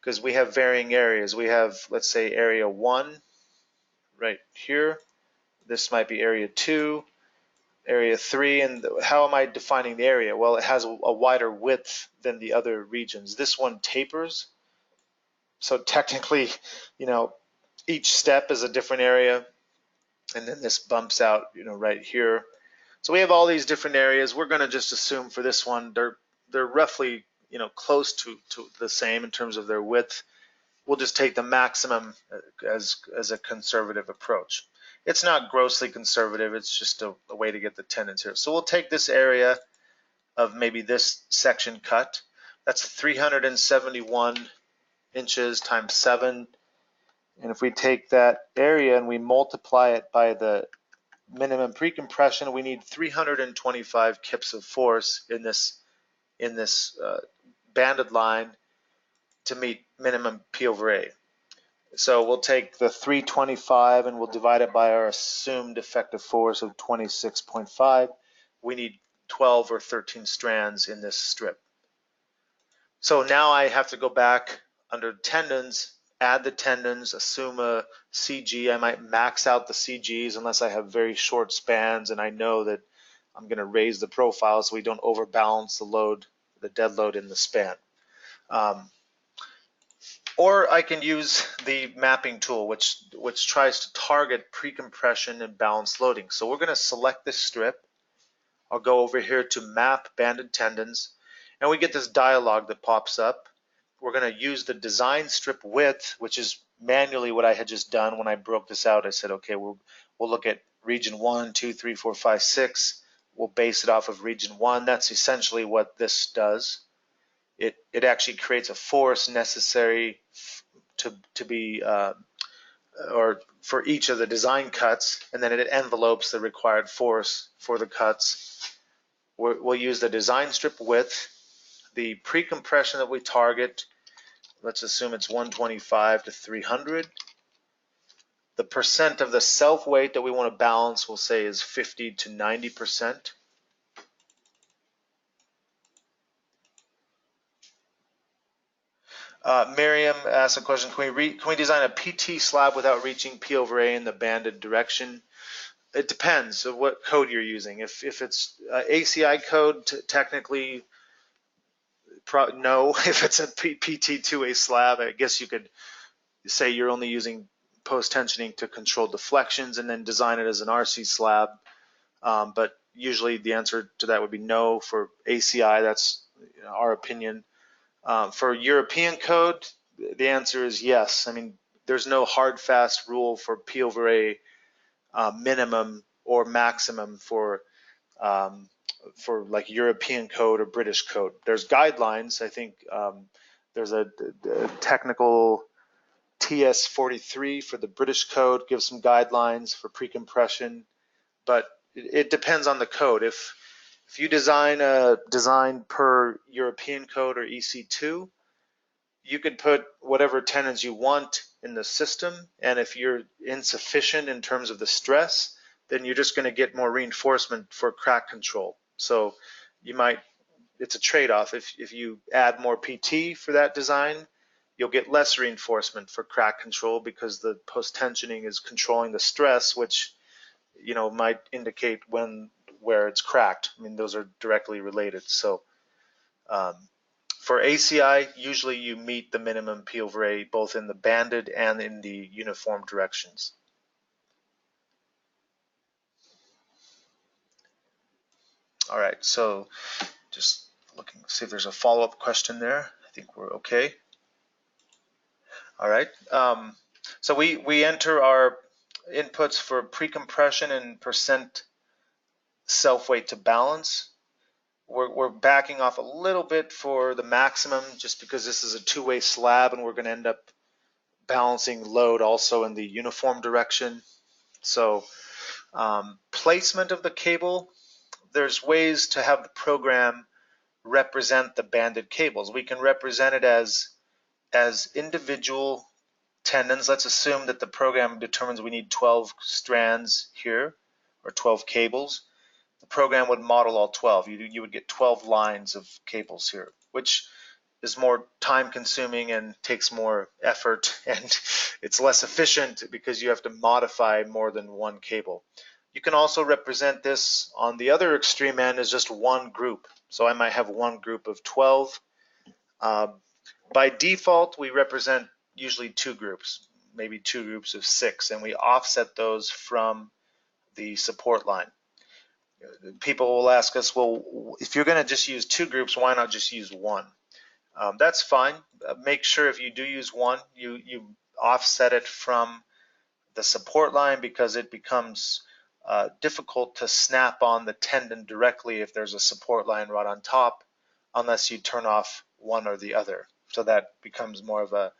because we have varying areas. We have, let's say, area 1 right here. This might be area 2, area 3, and how am I defining the area? Well, it has a wider width than the other regions. This one tapers, so technically, each step is a different area, and then this bumps out, right here. So we have all these different areas. We're going to just assume for this one they're roughly, close to the same in terms of their width. We'll just take the maximum as a conservative approach. It's not grossly conservative. It's just a way to get the tendons here. So we'll take this area of maybe this section cut. That's 371 inches times 7. And if we take that area and we multiply it by the minimum precompression, we need 325 kips of force in this banded line to meet minimum P over A. So we'll take the 325 and we'll divide it by our assumed effective force of 26.5. We need 12 or 13 strands in this strip. So now I have to go back under tendons, add the tendons, assume a CG. I might max out the CGs unless I have very short spans and I know that I'm going to raise the profile so we don't overbalance the load, the dead load in the span. Or I can use the mapping tool, which tries to target precompression and balanced loading. So we're going to select this strip. I'll go over here to map banded tendons, and we get this dialog that pops up. We're going to use the design strip width, which is manually what I had just done when I broke this out. I said, okay, we'll look at region 1, 2, 3, 4, 5, 6. We'll base it off of region 1. That's essentially what this does. It actually creates a force necessary to be or for each of the design cuts, and then it envelopes the required force for the cuts. We'll use the design strip width, the precompression that we target. Let's assume it's 125 to 300. The percent of the self weight that we want to balance, we'll say, is 50 to 90%. Miriam asked a question: Can we design a PT slab without reaching P over A in the banded direction? It depends on what code you're using. If it's ACI code, technically, no. If it's a PT2A slab, I guess you could say you're only using post-tensioning to control deflections and then design it as an RC slab. but usually the answer to that would be no. For ACI, that's our opinion. For European code, the answer is yes. I mean, there's no hard fast rule for P over A minimum or maximum for like European code or British code. There's guidelines. I think there's a technical TS43 for the British code, gives some guidelines for pre-compression, but it depends on the code. If you design a design per European code or EC2, you could put whatever tendons you want in the system, and if you're insufficient in terms of the stress, then you're just going to get more reinforcement for crack control. So you might, it's a trade-off. If you add more PT for that design, you'll get less reinforcement for crack control because the post-tensioning is controlling the stress, which might indicate where it's cracked. I mean, those are directly related. So for ACI, usually you meet the minimum P over A both in the banded and in the uniform directions. All right, so just looking, see if there's a follow-up question there. I think we're okay. All right, so we enter our inputs for pre-compression and percent self-weight to balance. We're backing off a little bit for the maximum just because this is a two-way slab and we're going to end up balancing load also in the uniform direction. So placement of the cable, there's ways to have the program represent the banded cables. We can represent it as individual tendons. Let's assume that the program determines we need 12 strands here or 12 cables. The program would model all 12. You would get 12 lines of cables here, which is more time consuming and takes more effort, and it's less efficient because you have to modify more than one cable. You can also represent this on the other extreme end as just one group. So I might have one group of 12. By default, we represent usually two groups, maybe two groups of 6, and we offset those from the support line. People will ask us, well, if you're going to just use two groups, why not just use one? That's fine. Make sure if you do use one, you offset it from the support line because it becomes difficult to snap on the tendon directly if there's a support line right on top, unless you turn off one or the other. So that becomes more of a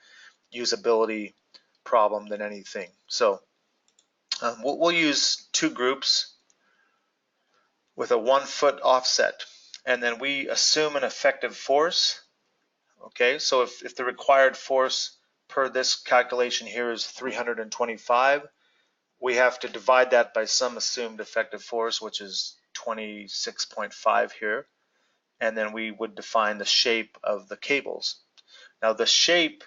usability problem than anything. So we'll use two groups with a 1 foot offset, and then we assume an effective force. Okay, so if the required force per this calculation here is 325, we have to divide that by some assumed effective force, which is 26.5 here, and then we would define the shape of the cables. Now the shape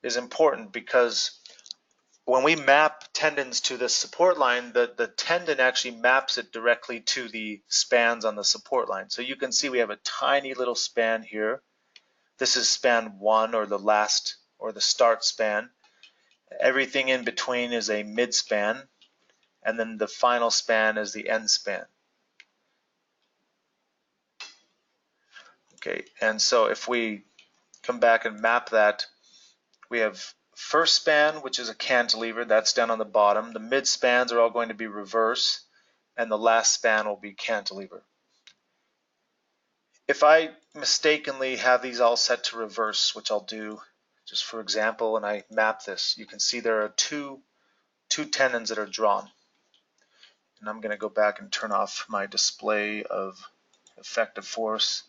is important because when we map tendons to the support line, the tendon actually maps it directly to the spans on the support line. So you can see we have a tiny little span here. This is span 1, or the last, or the start span. Everything in between is a mid span, and then the final span is the end span. Okay, and so if we come back and map that, we have first span, which is a cantilever, that's down on the bottom. The mid spans are all going to be reverse, and the last span will be cantilever. If I mistakenly have these all set to reverse, which I'll do just for example, and I map this, you can see there are two tendons that are drawn. And I'm going to go back and turn off my display of effective force.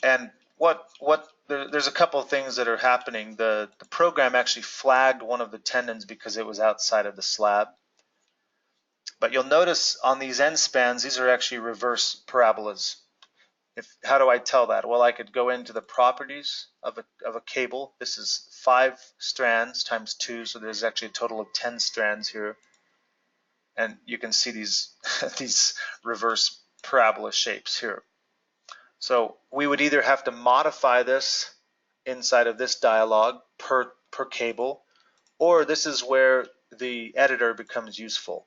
And there's a couple of things that are happening. The program actually flagged one of the tendons because it was outside of the slab. But you'll notice on these end spans, these are actually reverse parabolas. How do I tell that? Well, I could go into the properties of a cable. This is 5 strands times 2, so there's actually a total of 10 strands here. And you can see these these reverse parabola shapes here. So we would either have to modify this inside of this dialog per cable, or this is where the editor becomes useful.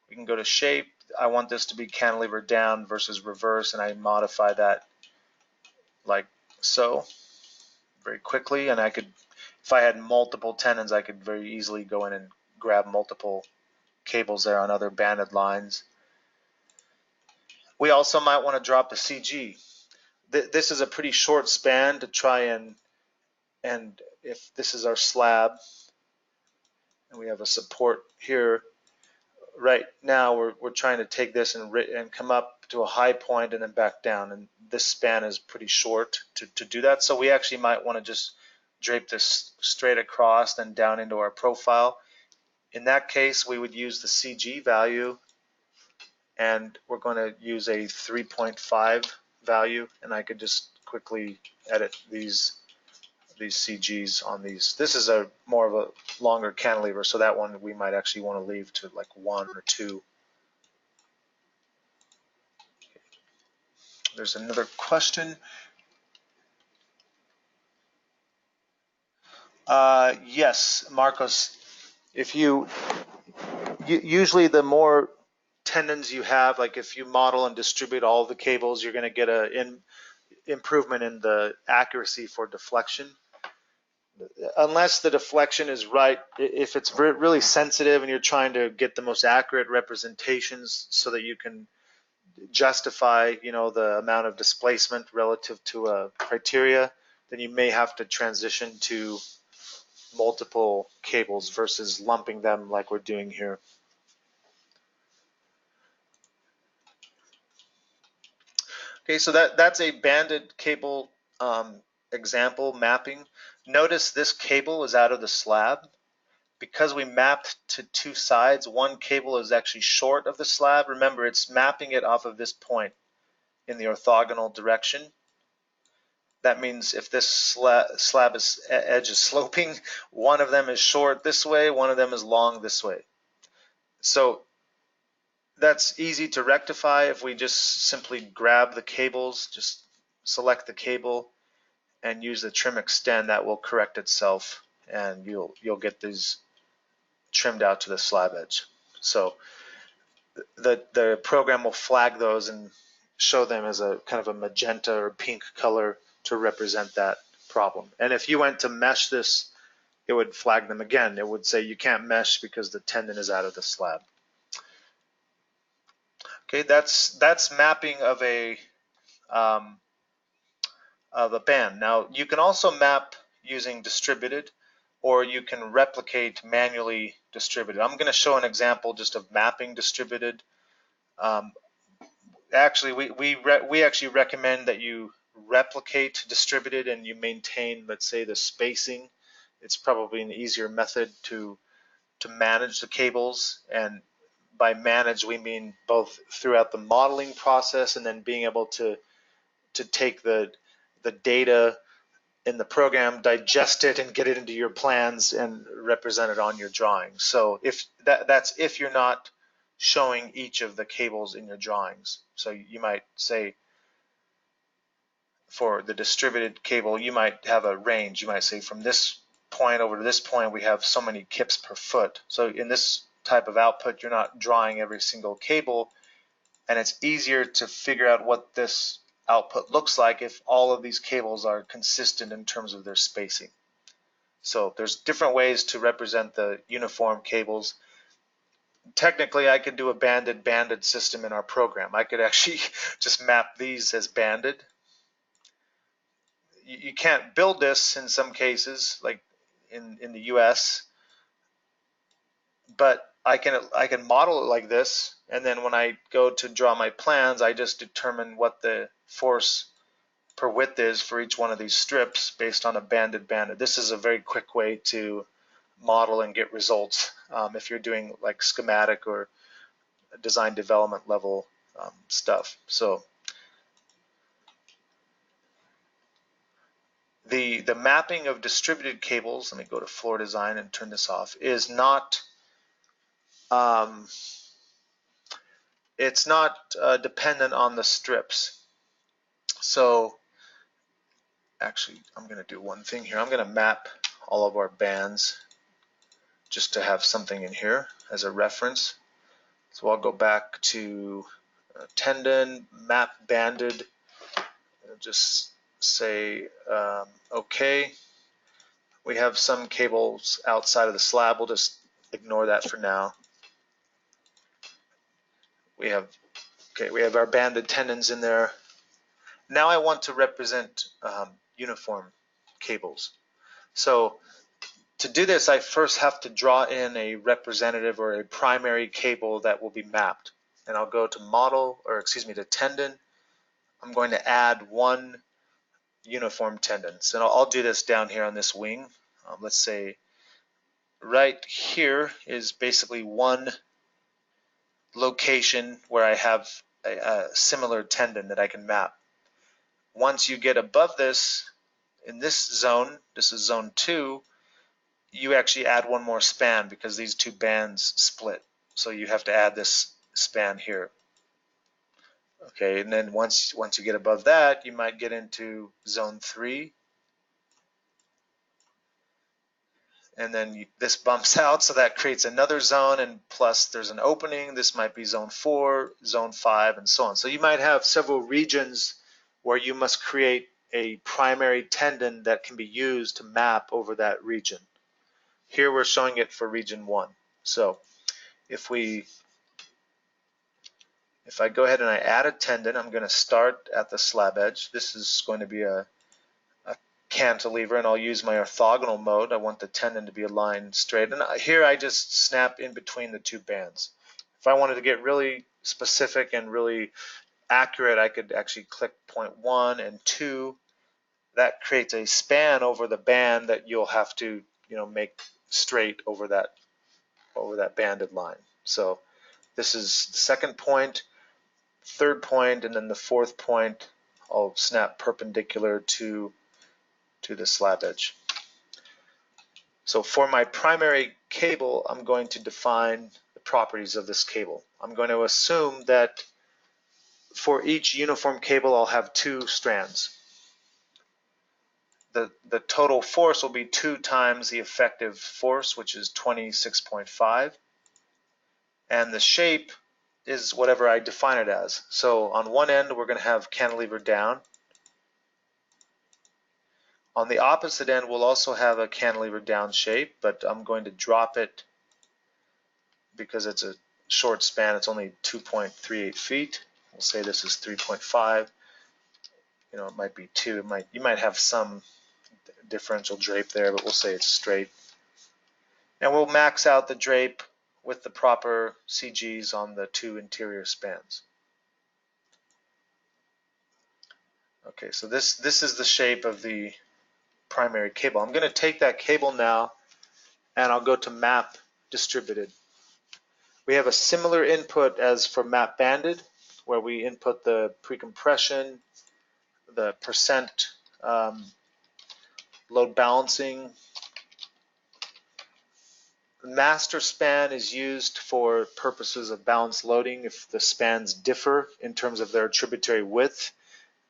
We can go to shape. I want this to be cantilever down versus reverse, and I modify that like so very quickly. And I could, if I had multiple tendons, I could very easily go in and grab multiple cables there on other banded lines. We also might want to drop the CG. This is a pretty short span to try and if this is our slab and we have a support here, right now we're trying to take this and come up to a high point and then back down, and this span is pretty short to do that. So we actually might want to just drape this straight across then down into our profile. In that case, we would use the CG value, and we're going to use a 3.5 value, and I could just quickly edit these CGs on these. This is a more of a longer cantilever, so that one we might actually want to leave to like 1 or 2. There's another question. Yes, Marcos, if you usually the more tendons you have, like if you model and distribute all the cables, you're going to get an improvement in the accuracy for deflection. Unless the deflection is right, if it's really sensitive and you're trying to get the most accurate representations so that you can justify, the amount of displacement relative to a criteria, then you may have to transition to multiple cables versus lumping them like we're doing here. Okay, so that's a banded cable example mapping. Notice this cable is out of the slab. Because we mapped to 2 sides, one cable is actually short of the slab. Remember, it's mapping it off of this point in the orthogonal direction. That means if this slab edge is sloping, one of them is short this way, one of them is long this way. So that's easy to rectify if we just simply grab the cables, just select the cable and use the trim extend. That will correct itself, and you'll get these trimmed out to the slab edge. So the program will flag those and show them as a kind of a magenta or pink color to represent that problem. And if you went to mesh this, it would flag them again. It would say you can't mesh because the tendon is out of the slab. Okay, that's mapping of a band. Now you can also map using distributed, or you can replicate manually distributed. I'm going to show an example just of mapping distributed. Actually, we actually recommend that you replicate distributed and you maintain, let's say, the spacing. It's probably an easier method to manage the cables, and by manage we mean both throughout the modeling process and then being able to take the data in the program, digest it, and get it into your plans and represent it on your drawing. So if that's if you're not showing each of the cables in your drawings. So you might say for the distributed cable, you might have a range. You might say from this point over to this point, we have so many kips per foot. So in this type of output, you're not drawing every single cable, and it's easier to figure out what this output looks like if all of these cables are consistent in terms of their spacing. So there's different ways to represent the uniform cables. Technically, I could do a banded system in our program. I could actually just map these as banded. You can't build this in some cases, like in the US, but I can model it like this, and then when I go to draw my plans, I just determine what the force per width is for each one of these strips based on a banded. This is a very quick way to model and get results if you're doing like schematic or design development level stuff. So the mapping of distributed cables, let me go to floor design and turn this off, is not it's not dependent on the strips. So actually, I'm going to do one thing here. I'm going to map all of our bands just to have something in here as a reference. So I'll go back to tendon, map banded, just say OK. We have some cables outside of the slab. We'll just ignore that for now. We have our banded tendons in there. Now I want to represent uniform cables. So to do this, I first have to draw in a representative or a primary cable that will be mapped. And I'll go to to tendon. I'm going to add one uniform tendon. So I'll do this down here on this wing. Let's say right here is basically one location where I have a similar tendon that I can map. Once you get above this, in this zone, this is zone 2, you actually add one more span because these two bands split. So you have to add this span here. Okay, and then once you get above that, you might get into zone 3. And then this bumps out, so that creates another zone, and plus there's an opening. This might be zone 4, zone 5, and so on. So you might have several regions where you must create a primary tendon that can be used to map over that region. Here we're showing it for region 1. So if I go ahead and I add a tendon, I'm going to start at the slab edge. This is going to be a cantilever, and I'll use my orthogonal mode. I want the tendon to be aligned straight, and here I just snap in between the two bands. If I wanted to get really specific and really accurate, I could actually click point 1 and 2. That creates a span over the band that you'll have to make straight over that banded line. So this is the second point, third point, and then the fourth point I'll snap perpendicular to the slab edge. So for my primary cable, I'm going to define the properties of this cable. I'm going to assume that for each uniform cable, I'll have 2 strands. The total force will be 2 times the effective force, which is 26.5. And the shape is whatever I define it as. So on one end, we're going to have cantilever down. On the opposite end, we'll also have a cantilever down shape, but I'm going to drop it because it's a short span. It's only 2.38 feet. We'll say this is 3.5. It might be 2. You might have some differential drape there, but we'll say it's straight. And we'll max out the drape with the proper CGs on the 2 interior spans. Okay, so this is the shape of the primary cable. I'm going to take that cable now and I'll go to map distributed. We have a similar input as for map banded, where we input the precompression, the percent load balancing. Master span is used for purposes of balance loading. If the spans differ in terms of their tributary width,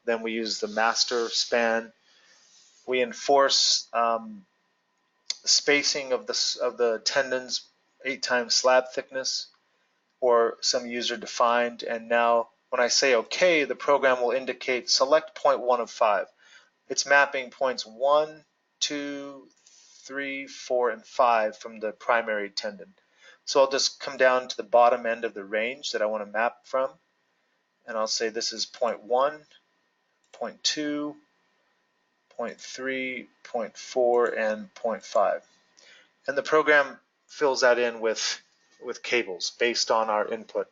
then we use the master span. We enforce spacing of the tendons 8 times slab thickness, or some user defined. And now when I say OK, the program will indicate select point 1 of 5. It's mapping points 1, 2, 3, 4, and 5 from the primary tendon. So I'll just come down to the bottom end of the range that I want to map from, and I'll say this is point 1, point 2, point 3, point 4, and point 5. And the program fills that in with cables based on our input.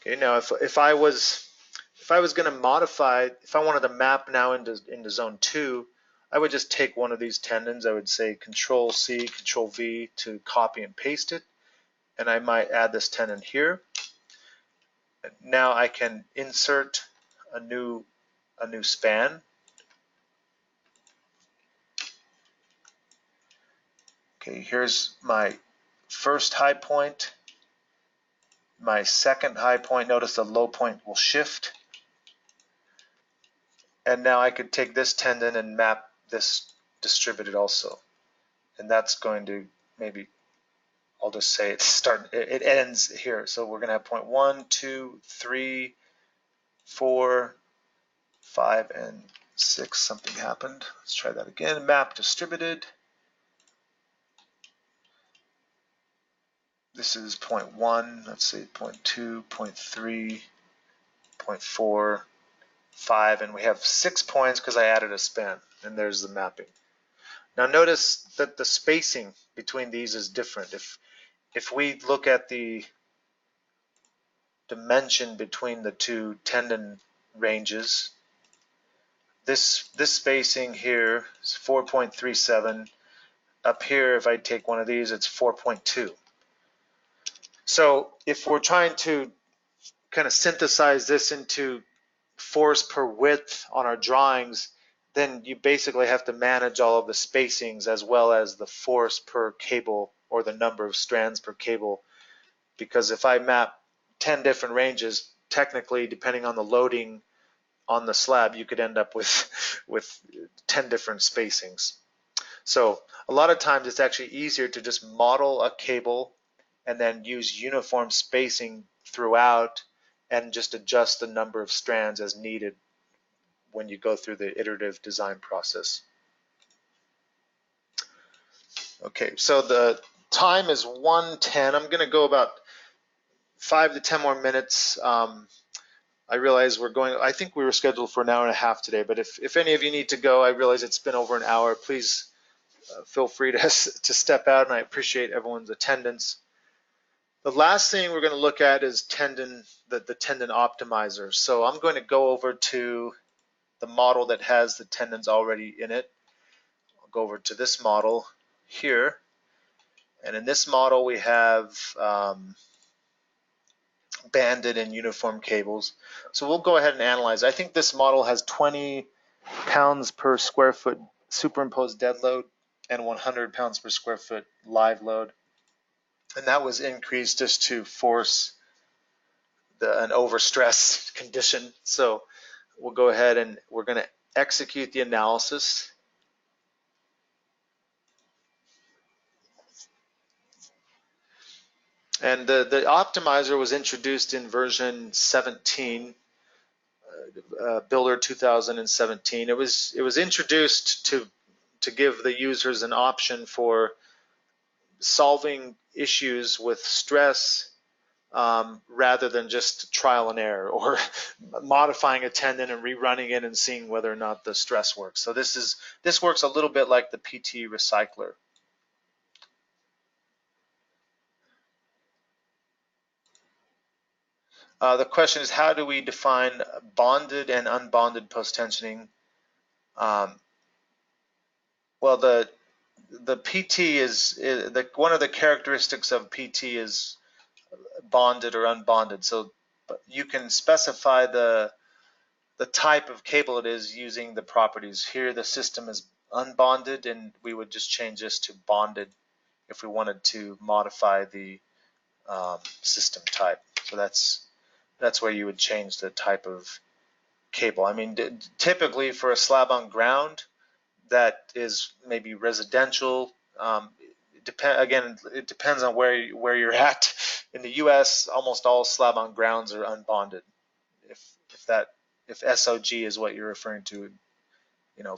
Okay, now if I was going to modify, if I wanted to map now into zone 2, I would just take one of these tendons. I would say Control C, Control V to copy and paste it, and I might add this tendon here. And now I can insert a new span. Okay, here's my first high point, my second high point. Notice the low point will shift. And now I could take this tendon and map this distributed also. and that's going to maybe, I'll just say it ends here. So we're going to have point 1, 2, 3, 4, 5, and 6. Something happened. Let's try that again. Map distributed. This is point 1. Let's say point 2, point 3, point 4, 5, and we have 6 points because I added a span, and there's the mapping. Now notice that the spacing between these is different. If we look at the dimension between the two tendon ranges, this spacing here is 4.37. Up here, if I take one of these, it's 4.2. So if we're trying to kind of synthesize this into force per width on our drawings, then you basically have to manage all of the spacings as well as the force per cable or the number of strands per cable. Because if I map 10 different ranges, technically, depending on the loading on the slab, you could end up with 10 different spacings. So a lot of times it's actually easier to just model a cable and then use uniform spacing throughout and just adjust the number of strands as needed when you go through the iterative design process. Okay, so the time is 1:10. I'm going to go about 5 to 10 more minutes. I realize I think we were scheduled for an hour and a half today, but if any of you need to go, I realize it's been over an hour. Please feel free to step out, and I appreciate everyone's attendance. The last thing we're going to look at is the Tendon Optimizer. So I'm going to go over to the model that has the tendons already in it. I'll go over to this model here, and in this model we have banded and uniform cables. So we'll go ahead and analyze. I think this model has 20 pounds per square foot superimposed dead load and 100 pounds per square foot live load. And that was increased just to force an overstress condition. So we'll go ahead and we're going to execute the analysis. And the optimizer was introduced in version 17, Builder 2017. It was introduced to give the users an option for solving issues with stress rather than just trial and error or modifying a tendon and rerunning it and seeing whether or not the stress works. So this works a little bit like the PT recycler. The question is, how do we define bonded and unbonded post-tensioning? Well, the PT is one of the characteristics of PT is bonded or unbonded. So you can specify the type of cable it is using the properties. Here the system is unbonded, and we would just change this to bonded if we wanted to modify the system type. So that's where you would change the type of cable. I mean, typically for a slab on ground that is maybe residential, it depends on where you're at. In the U.S., almost all slab on grounds are unbonded. If SOG is what you're referring to,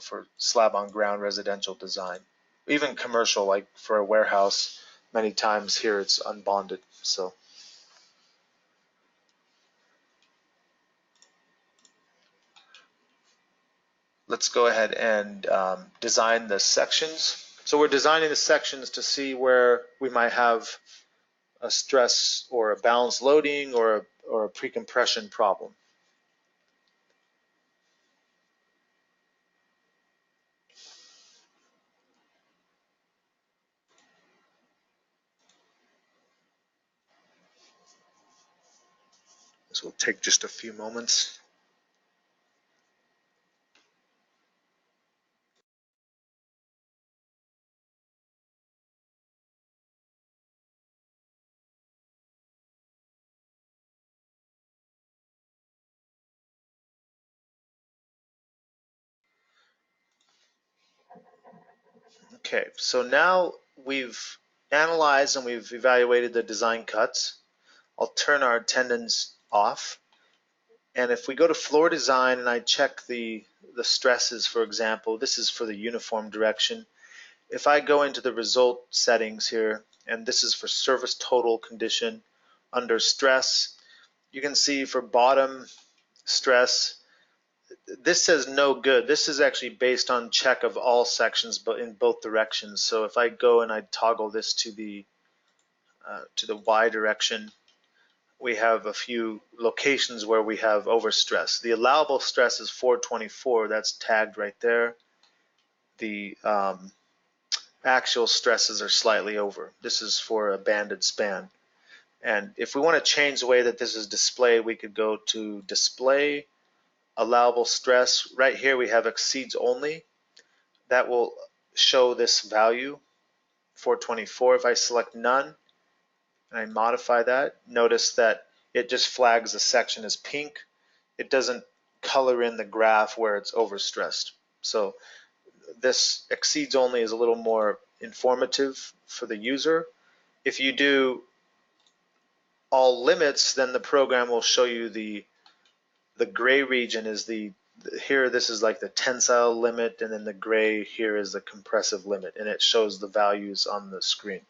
for slab on ground residential design, even commercial, like for a warehouse, many times here it's unbonded. So let's go ahead and design the sections. So we're designing the sections to see where we might have a stress or a balance loading or a pre-compression problem. This will take just a few moments. Okay, so now we've analyzed and we've evaluated the design cuts. I'll turn our tendons off. And if we go to floor design and I check the stresses, for example, this is for the uniform direction. If I go into the result settings here, and this is for service total condition, under stress, you can see for bottom stress, this says no good. This is actually based on check of all sections, but in both directions. So if I go and I toggle this to the Y direction, we have a few locations where we have overstress. The allowable stress is 424. That's tagged right there. The actual stresses are slightly over. This is for a banded span. And if we want to change the way that this is displayed, we could go to display, allowable stress. Right here we have exceeds only. That will show this value, 424. If I select none and I modify that, notice that it just flags the section as pink. It doesn't color in the graph where it's overstressed. So this exceeds only is a little more informative for the user. If you do all limits, then the program will show you the gray region is here this is like the tensile limit, and then the gray here is the compressive limit, and it shows the values on the screen.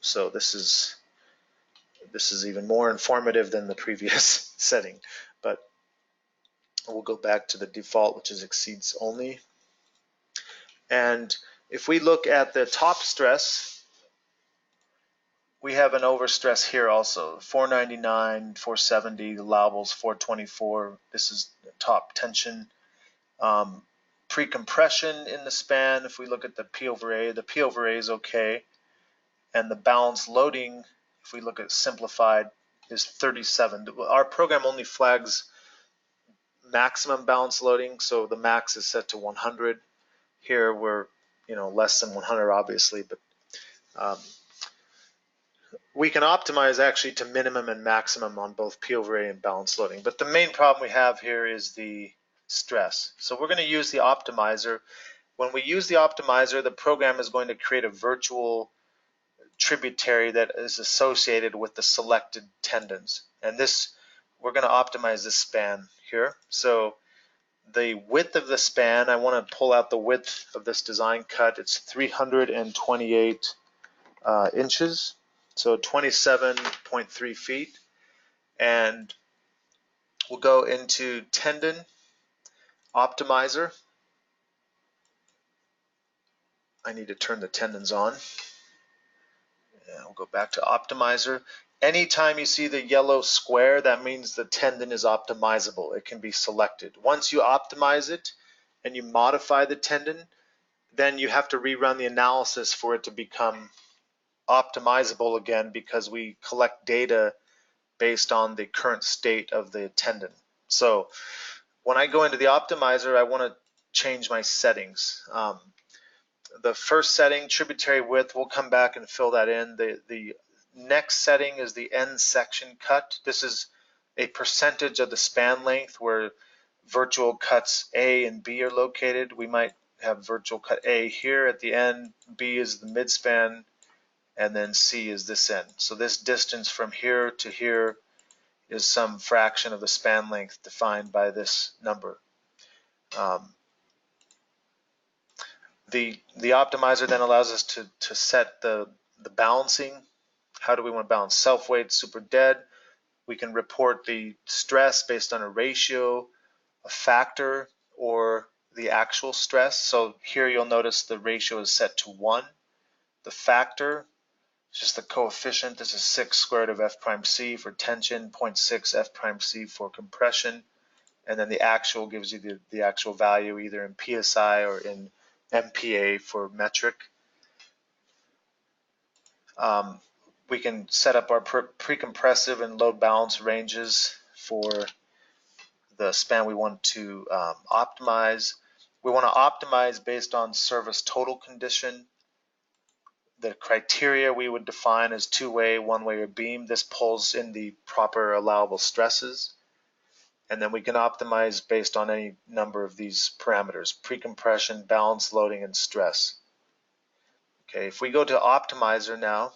So this is even more informative than the previous setting, but we'll go back to the default, which is exceeds only. And if we look at the top stress, we have an overstress here also, 499, 470, the allowable's 424. This is top tension. Pre-compression in the span, if we look at the P over A, the P over A is okay. And the balance loading, if we look at simplified, is 37. Our program only flags maximum balance loading, so the max is set to 100. Here we're less than 100 obviously, but we can optimize actually to minimum and maximum on both P over A and balance loading. But the main problem we have here is the stress. So we're going to use the optimizer. When we use the optimizer, the program is going to create a virtual tributary that is associated with the selected tendons. And this, we're going to optimize this span here. So the width of the span, I want to pull out the width of this design cut. It's 328 inches, so 27.3 feet. And we'll go into Tendon Optimizer. I need to turn the tendons on. And we'll go back to Optimizer. Anytime you see the yellow square, that means the tendon is optimizable. It can be selected. Once you optimize it and you modify the tendon, then you have to rerun the analysis for it to become optimizable again, because we collect data based on the current state of the tendon. So when I go into the optimizer, I want to change my settings. The first setting, tributary width, we'll come back and fill that in. The next setting is the end section cut. This is a percentage of the span length where virtual cuts A and B are located. We might have virtual cut A here at the end, B is the midspan, and then C is this end. So this distance from here to here is some fraction of the span length defined by this number. The optimizer then allows us to set the balancing. How do we want to balance self-weight, super dead? We can report the stress based on a ratio, a factor, or the actual stress. So here you'll notice the ratio is set to 1. The factor is just the coefficient. This is 6 square root of F prime C for tension, 0.6 F prime C for compression. And then the actual gives you the actual value either in PSI or in MPa for metric. We can set up our pre-compressive and load balance ranges for the span we want to optimize. We want to optimize based on service total condition. The criteria we would define as two-way, one-way, or beam. This pulls in the proper allowable stresses. And then we can optimize based on any number of these parameters: pre-compression, balance loading, and stress. Okay, if we go to Optimizer now,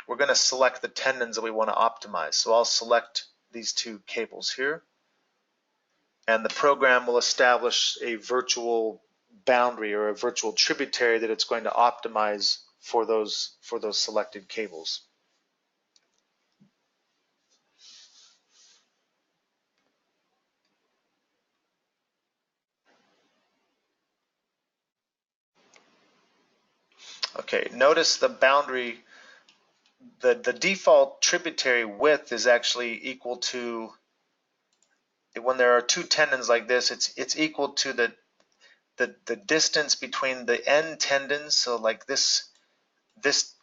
we're going to select the tendons that we want to optimize. So I'll select these two cables here, and the program will establish a virtual boundary or a virtual tributary that it's going to optimize for those selected cables. Okay, notice the boundary, the default tributary width is actually equal to, when there are two tendons like this, it's equal to the distance between the end tendons. So like this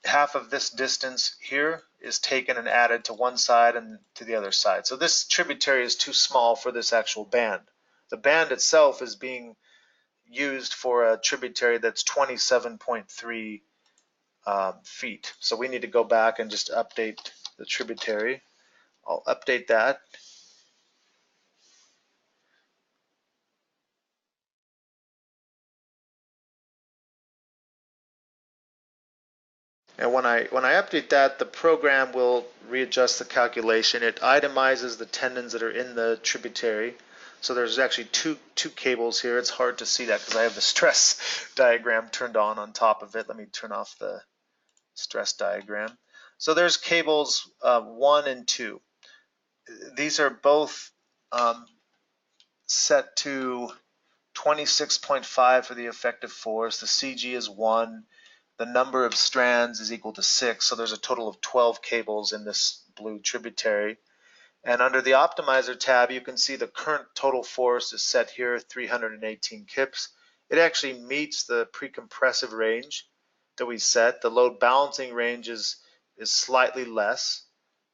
half of this distance here is taken and added to one side and to the other side. So this tributary is too small for this actual band. The band itself is being used for a tributary that's 27.3 feet. So we need to go back and just update the tributary. I'll update that. And when I update that, the program will readjust the calculation. It itemizes the tendons that are in the tributary. So there's actually two cables here. It's hard to see that because I have the stress diagram turned on top of it. Let me turn off the stress diagram. So there's cables 1 and 2. These are both set to 26.5 for the effective force. The CG is 1. The number of strands is equal to 6. So there's a total of 12 cables in this blue tributary. And under the Optimizer tab, you can see the current total force is set here, 318 kips. It actually meets the pre-compressive range that we set. The load balancing range is slightly less.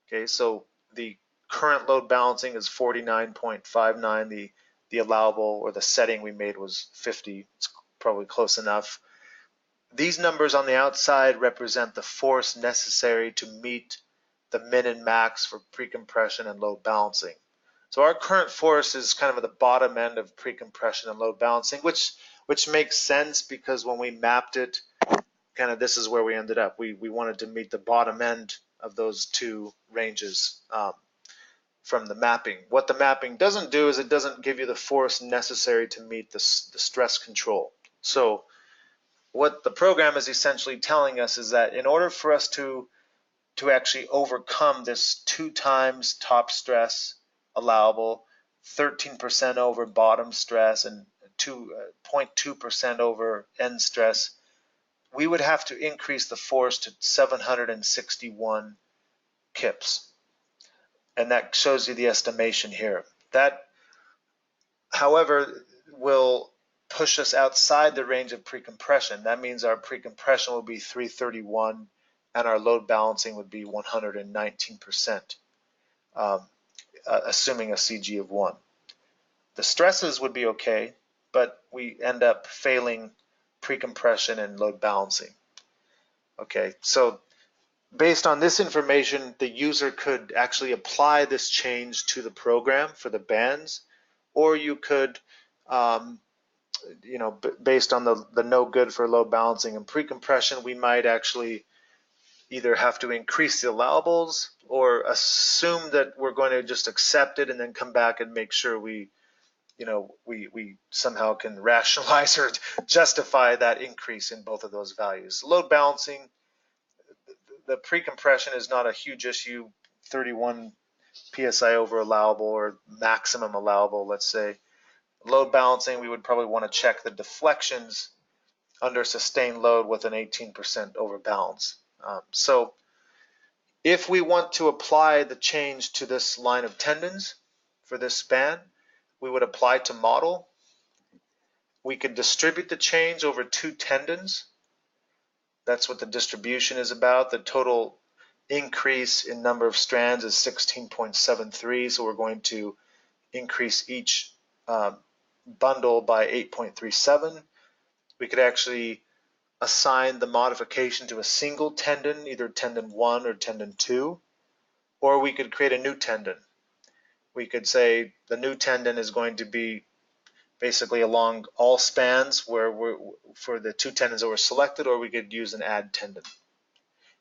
Okay, so the current load balancing is 49.59. The allowable, or the setting we made, was 50. It's probably close enough. These numbers on the outside represent the force necessary to meet the min and max for pre-compression and load balancing. So our current force is kind of at the bottom end of pre-compression and load balancing, which makes sense because when we mapped it, kind of this is where we ended up. We wanted to meet the bottom end of those two ranges from the mapping. What the mapping doesn't do is it doesn't give you the force necessary to meet the stress control. So what the program is essentially telling us is that in order for us to actually overcome this 2 times top stress allowable, 13% over bottom stress, and 0.2% over end stress, we would have to increase the force to 761 kips. And that shows you the estimation here. That, however, will push us outside the range of pre-compression. That means our pre-compression will be 331 and our load balancing would be 119%, assuming a CG of 1. The stresses would be okay, but we end up failing pre-compression and load balancing. Okay, so based on this information, the user could actually apply this change to the program for the bands, or you could, based on the no good for load balancing and pre-compression, we might actually either have to increase the allowables or assume that we're going to just accept it and then come back and make sure we somehow can rationalize or justify that increase in both of those values. Load balancing, the pre-compression is not a huge issue, 31 psi over allowable or maximum allowable, let's say. Load balancing, we would probably want to check the deflections under sustained load with an 18% overbalance. So if we want to apply the change to this line of tendons for this span, we would apply to model. We could distribute the change over 2 tendons. That's what the distribution is about. The total increase in number of strands is 16.73, so we're going to increase each bundle by 8.37. We could actually assign the modification to a single tendon, either tendon 1 or tendon 2, or we could create a new tendon. We could say the new tendon is going to be basically along all spans where for the 2 tendons that were selected, or we could use an add tendon.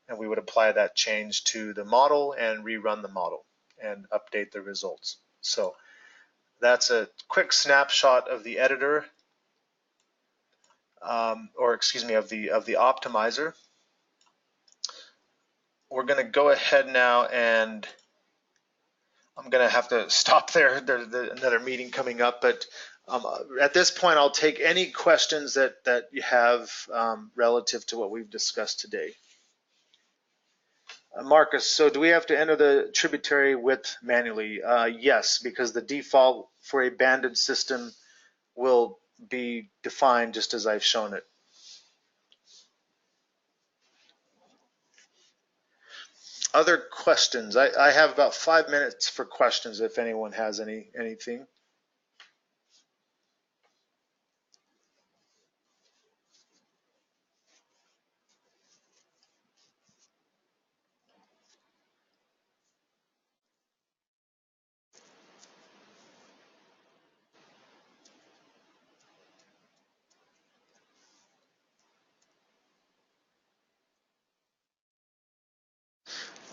And we would apply that change to the model and rerun the model and update the results. So that's a quick snapshot of the editor, or excuse me, of the optimizer. We're going to go ahead now, and I'm going to have to stop there. There's another meeting coming up, but at this point, I'll take any questions that you have relative to what we've discussed today. Marcus, so do we have to enter the tributary width manually? Yes, because the default for a banded system will be defined just as I've shown it. Other questions? I have about 5 minutes for questions if anyone has anything.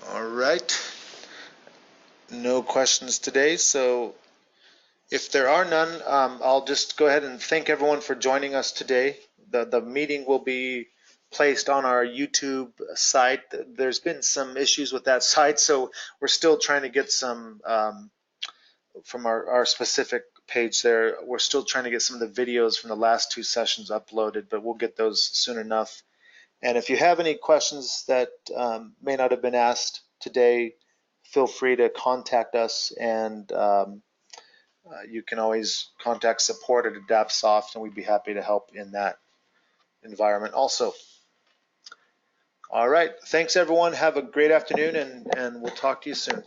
All right. No questions today, so if there are none, I'll just go ahead and thank everyone for joining us today. The meeting will be placed on our YouTube site. There's been some issues with that site, so we're still trying to get some from our specific page there. We're still trying to get some of the videos from the last 2 sessions uploaded, but we'll get those soon enough. And if you have any questions that may not have been asked today, feel free to contact us, and you can always contact support at AdaptSoft, and we'd be happy to help in that environment also. All right, thanks everyone. Have a great afternoon, and we'll talk to you soon.